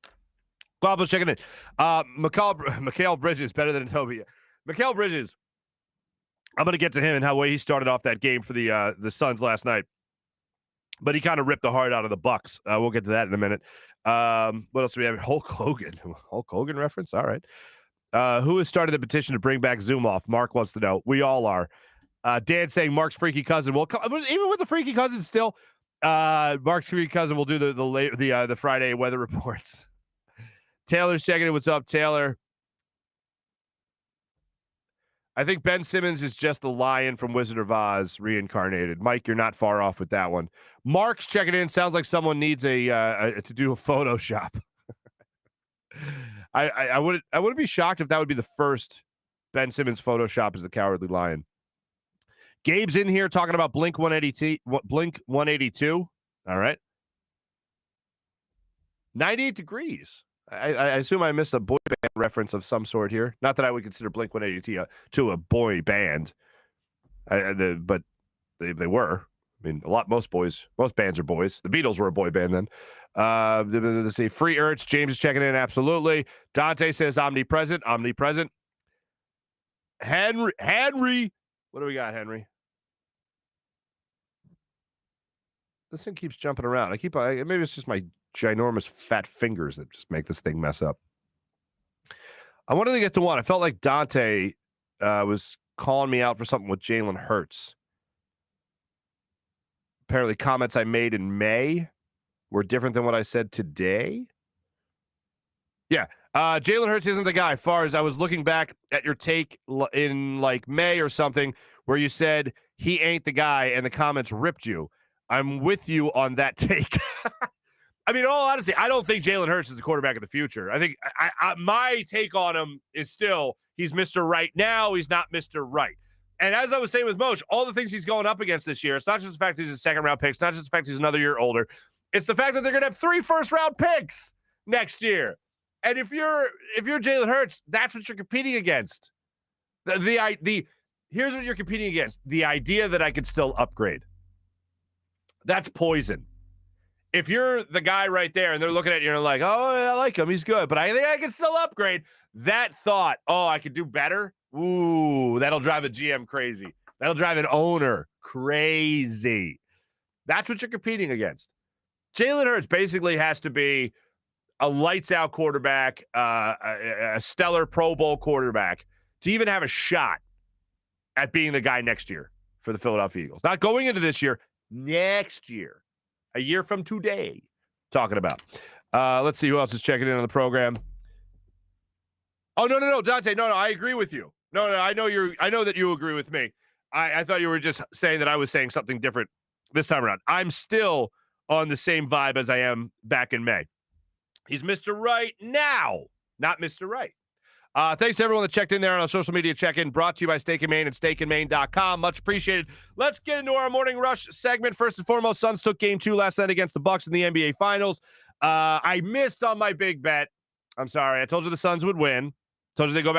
Guapo's checking in. Mikal Bridges, better than Toby. Mikal Bridges, I'm going to get to him and how he started off that game for the Suns last night. But he kind of ripped the heart out of the Bucks. We'll get to that in a minute. What else do we have? Hulk Hogan reference? All right. Who has started the petition to bring back Zoom off? Mark wants to know. We all are. Dan saying Mark's freaky cousin. Well, even with the freaky cousin still, Mark's freaky cousin will do the Friday weather reports. Taylor's checking in. What's up, Taylor? I think Ben Simmons is just the lion from Wizard of Oz reincarnated. Mike, you're not far off with that one. Mark's checking in. Sounds like someone needs to do a Photoshop. I wouldn't be shocked if that would be the first Ben Simmons Photoshop as the Cowardly Lion. Gabe's in here talking about Blink 182. All right. 98 degrees. I assume I missed a boy band reference of some sort here. Not that I would consider Blink 182 to a boy band, but they were. I mean, most bands are boys. The Beatles were a boy band then. Let's see. Free Urge. James is checking in. Absolutely. Dante says omnipresent. Henry. What do we got, Henry? This thing keeps jumping around. Maybe it's just my ginormous fat fingers that just make this thing mess up. I wanted to get to one. I felt like Dante was calling me out for something with Jalen Hurts. Apparently comments I made in May were different than what I said today. Yeah. Jalen Hurts isn't the guy. Far as I was looking back at your take in like May or something where you said he ain't the guy and the comments ripped you. I'm with you on that take. I mean, in all honesty, I don't think Jalen Hurts is the quarterback of the future. I think my take on him is still he's Mr. Right now. He's not Mr. Right. And as I was saying with Mosher, all the things he's going up against this year, it's not just the fact that he's a second-round pick. It's not just the fact he's another year older. It's the fact that they're going to have 3 first-round picks next year. And if you're Jalen Hurts, that's what you're competing against. Here's what you're competing against. The idea that I could still upgrade. That's poison. If you're the guy right there and they're looking at you and like, oh, I like him, he's good, but I think I can still upgrade. That thought, oh, I could do better. Ooh, that'll drive a GM crazy. That'll drive an owner crazy. That's what you're competing against. Jalen Hurts basically has to be a lights-out quarterback, a stellar Pro Bowl quarterback to even have a shot at being the guy next year for the Philadelphia Eagles. Not going into this year, next year. A year from today, talking about. Let's see who else is checking in on the program. Oh, no, Dante. No, I agree with you. No, I know that you agree with me. I thought you were just saying that I was saying something different this time around. I'm still on the same vibe as I am back in May. He's Mr. Right now, not Mr. Right. Thanks to everyone that checked in there on our social media check-in, brought to you by Steak and Maine and steakandmaine.com. Much appreciated. Let's get into our Morning Rush segment. First and foremost, Suns took game 2 last night against the Bucks in the NBA Finals. I missed on my big bet. I'm sorry. I told you the Suns would win. Told you they go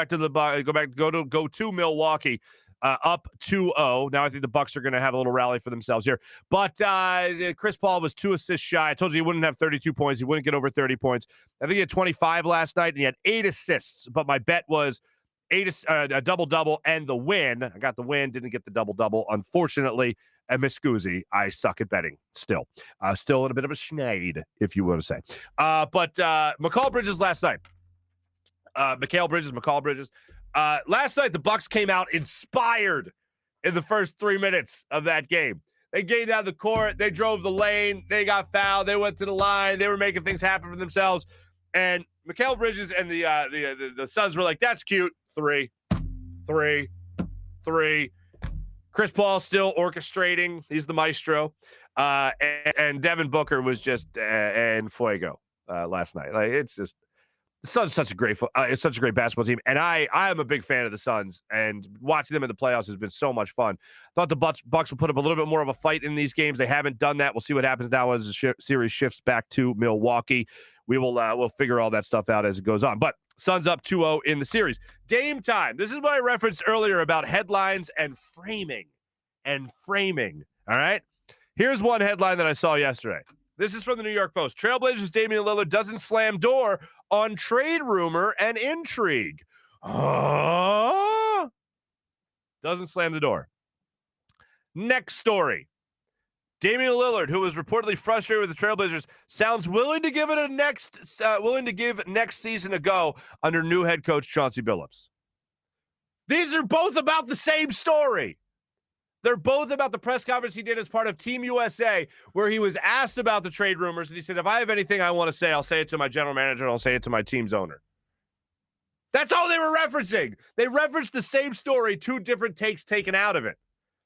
to Milwaukee, up 2-0. Now I think the Bucks are going to have a little rally for themselves here. But Chris Paul was 2 assists shy. I told you he wouldn't have 32 points. He wouldn't get over 30 points. I think he had 25 last night, and he had 8 assists. But my bet was a double-double and the win. I got the win, didn't get the double-double. Unfortunately, and Miss Scoozy, I suck at betting still. Still in a bit of a schneid, if you want to say. But McCall Bridges last night. McCall Bridges. Last night, the Bucks came out inspired in the first 3 minutes of that game. They gained out the court. They drove the lane. They got fouled. They went to the line. They were making things happen for themselves. And McCall Bridges and the Suns were like, that's cute. 3. Chris Paul still orchestrating. He's the maestro. And Devin Booker was just en fuego last night. Like, it's just the Suns such a great it's such a great basketball team, and I am a big fan of the Suns, and watching them in the playoffs has been so much fun. Thought the Bucks will put up a little bit more of a fight in these games. They haven't done that. We'll see what happens now as the series shifts back to Milwaukee. We will we'll figure all that stuff out as it goes on. But Suns up 2-0 in the series. Dame time. This is what I referenced earlier about headlines and framing. All right. Here's one headline that I saw yesterday. This is from the New York Post. Trailblazers Damian Lillard doesn't slam door on trade rumor and intrigue. Doesn't slam the door. Next story. Damian Lillard, who was reportedly frustrated with the Trailblazers, sounds willing to give next season a go under new head coach Chauncey Billups. These are both about the same story. They're both about the press conference he did as part of Team USA, where he was asked about the trade rumors, and he said, if I have anything I want to say, I'll say it to my general manager, and I'll say it to my team's owner. That's all they were referencing. They referenced the same story, two different takes taken out of it,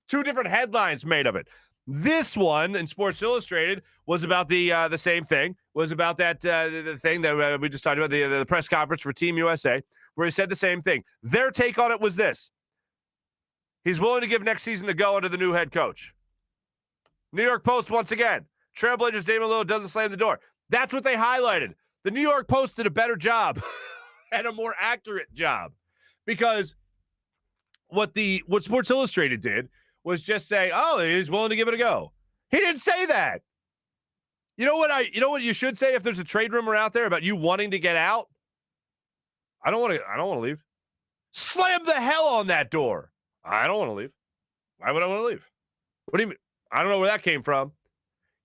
two different headlines made of it. This one in Sports Illustrated was about the same thing, was about that the thing that we just talked about, the press conference for Team USA, where he said the same thing. Their take on it was this. He's willing to give next season the go under the new head coach. New York Post, once again, Trailblazers Damian Lillard doesn't slam the door. That's what they highlighted. The New York Post did a better job and a more accurate job, because what Sports Illustrated did was just say, oh, he's willing to give it a go. He didn't say that. You know what you should say if there's a trade rumor out there about you wanting to get out? I don't want to leave. Slam the hell on that door. I don't want to leave. Why would I want to leave? What do you mean? I don't know where that came from.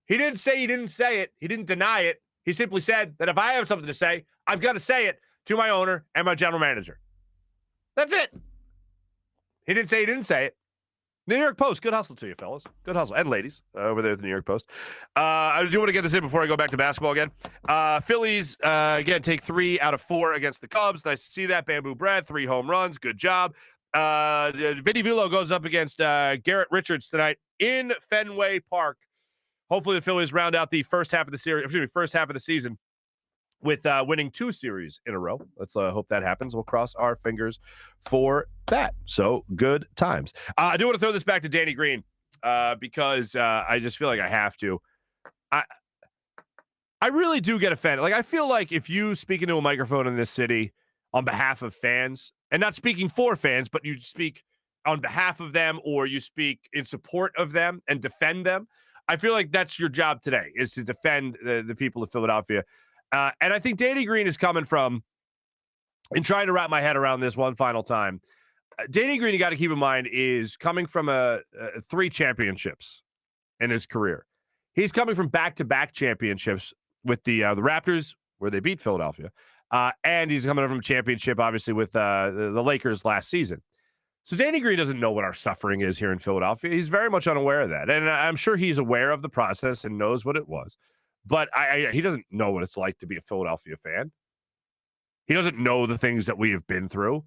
He didn't say he didn't say it. He didn't deny it. He simply said that if I have something to say, I've got to say it to my owner and my general manager. That's it. He didn't say he didn't say it. New York Post, good hustle to you, fellas. Good hustle. And ladies over there at the New York Post. I do want to get this in before I go back to basketball again. Phillies, again, take 3 out of 4 against the Cubs. Nice to see that. Bamboo Brad, 3 home runs. Good job. Vinny Velo goes up against Garrett Richards tonight in Fenway Park. Hopefully the Phillies round out the first half of the season with winning 2 series in a row. Let's hope that happens. We'll cross our fingers for that. So good times. I do want to throw this back to Danny Green because I just feel like I have to. I really do get offended. Like, I feel like if you speak into a microphone in this city on behalf of fans, and not speaking for fans, but you speak on behalf of them, or you speak in support of them and defend them, I feel like that's your job today, is to defend the people of Philadelphia. And I think Danny Green is coming from, and trying to wrap my head around this one final time, Danny Green, you got to keep in mind, is coming from 3 championships in his career. He's coming from back-to-back championships with the Raptors, where they beat Philadelphia. And he's coming from a championship, obviously, with the Lakers last season. So Danny Green doesn't know what our suffering is here in Philadelphia. He's very much unaware of that. And I'm sure he's aware of the process and knows what it was. But he doesn't know what it's like to be a Philadelphia fan. He doesn't know the things that we have been through.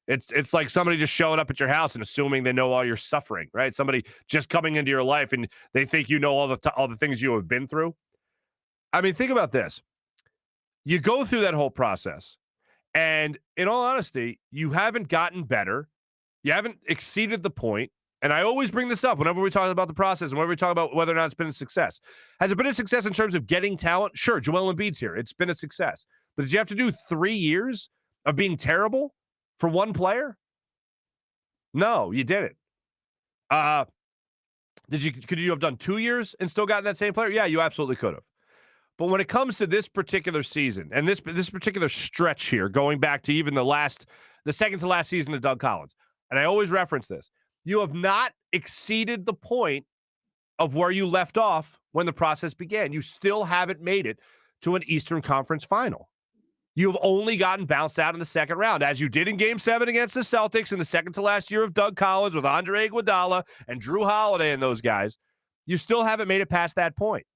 It's like somebody just showing up at your house and assuming they know all your suffering, right? Somebody just coming into your life and they think you know all the things you have been through. I mean, think about this. You go through that whole process, and in all honesty, you haven't gotten better. You haven't exceeded the point. And I always bring this up whenever we talk about the process and whenever we talk about whether or not it's been a success. Has it been a success in terms of getting talent? Sure, Joel Embiid's here. It's been a success. But did you have to do 3 years of being terrible for one player? No, you didn't. Could you have done 2 years and still gotten that same player? Yeah, you absolutely could have. But when it comes to this particular season and this particular stretch here, going back to even the second to last season of Doug Collins, and I always reference this, you have not exceeded the point of where you left off when the process began. You still haven't made it to an Eastern Conference final. You've only gotten bounced out in the second round, as you did in Game 7 against the Celtics in the second to last year of Doug Collins with Andre Iguodala and Drew Holiday and those guys. You still haven't made it past that point.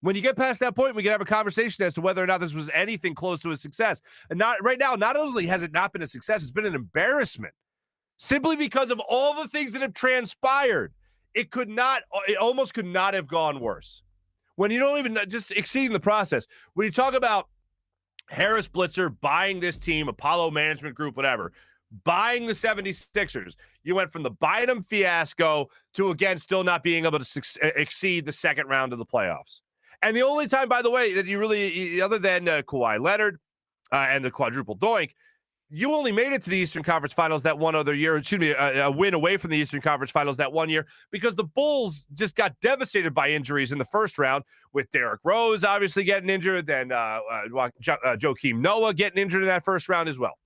When you get past that point, we can have a conversation as to whether or not this was anything close to a success. And right now, not only has it not been a success, it's been an embarrassment. Simply because of all the things that have transpired. It almost could not have gone worse. When you don't even, just exceeding the process. When you talk about Harris Blitzer buying this team, Apollo Management Group, whatever, buying the 76ers. You went from the Bynum fiasco to, again, still not being able to exceed the second round of the playoffs. And the only time, by the way, that you really, other than Kawhi Leonard and the quadruple doink, you only made it to the Eastern Conference Finals that one other year. Excuse me, a win away from the Eastern Conference Finals that one year because the Bulls just got devastated by injuries in the first round with Derrick Rose obviously getting injured, then Joakim Noah getting injured in that first round as well.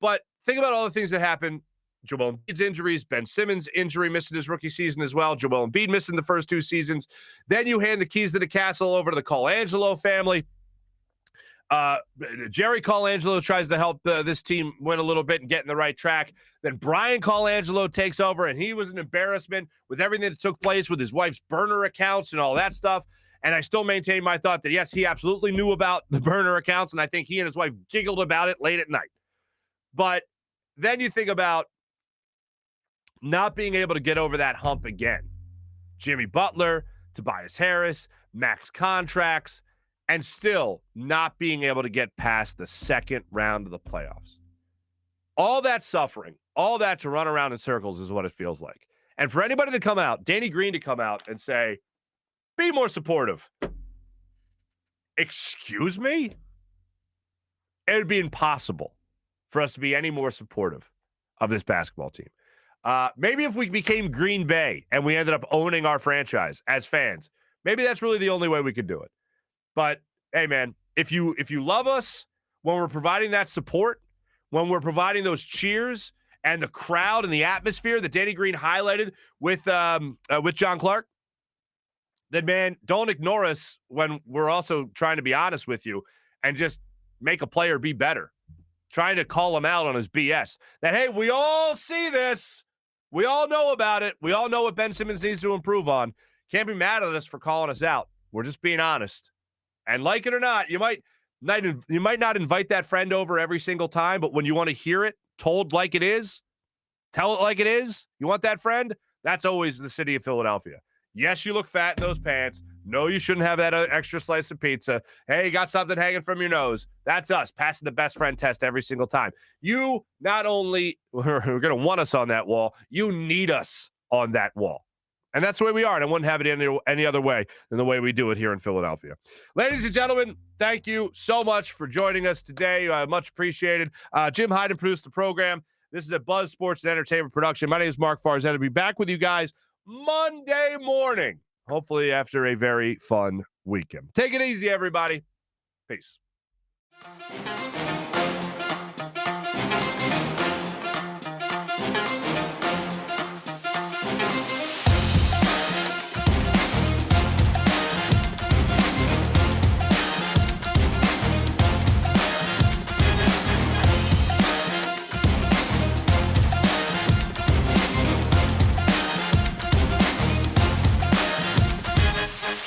But think about all the things that happened. Joel Embiid's injuries, Ben Simmons' injury, missing his rookie season as well. Joel Embiid missing the first 2 seasons. Then you hand the keys to the castle over to the Colangelo family. Jerry Colangelo tries to help this team win a little bit and get in the right track. Then Brian Colangelo takes over, and he was an embarrassment with everything that took place with his wife's burner accounts and all that stuff. And I still maintain my thought that, yes, he absolutely knew about the burner accounts, and I think he and his wife giggled about it late at night. But then you think about not being able to get over that hump again. Jimmy Butler, Tobias Harris, max contracts, and still not being able to get past the second round of the playoffs. All that suffering, all that to run around in circles is what it feels like. And for anybody to come out, Danny Green to come out and say, be more supportive. Excuse me? It would be impossible for us to be any more supportive of this basketball team. Maybe if we became Green Bay and we ended up owning our franchise as fans, maybe that's really the only way we could do it. But hey, man, if you love us when we're providing that support, when we're providing those cheers and the crowd and the atmosphere that Danny Green highlighted with John Clark, then man, don't ignore us when we're also trying to be honest with you and just make a player be better. Trying to call him out on his BS. That, hey, we all see this. We all know about it. We all know what Ben Simmons needs to improve on. Can't be mad at us for calling us out. We're just being honest. And like it or not, you might not invite that friend over every single time, but when you want to hear it told like it is, tell it like it is. You want that friend? That's always the city of Philadelphia. Yes, you look fat in those pants. No, you shouldn't have that extra slice of pizza. Hey, you got something hanging from your nose. That's us passing the best friend test every single time. You not only are going to want us on that wall, you need us on that wall. And that's the way we are. And I wouldn't have it any other way than the way we do it here in Philadelphia. Ladies and gentlemen, thank you so much for joining us today. Much appreciated. Jim Hyden produced the program. This is a Buzz Sports and Entertainment production. My name is Marc Farzetta. I'll be back with you guys Monday morning, hopefully after a very fun weekend. Take it easy, everybody. Peace.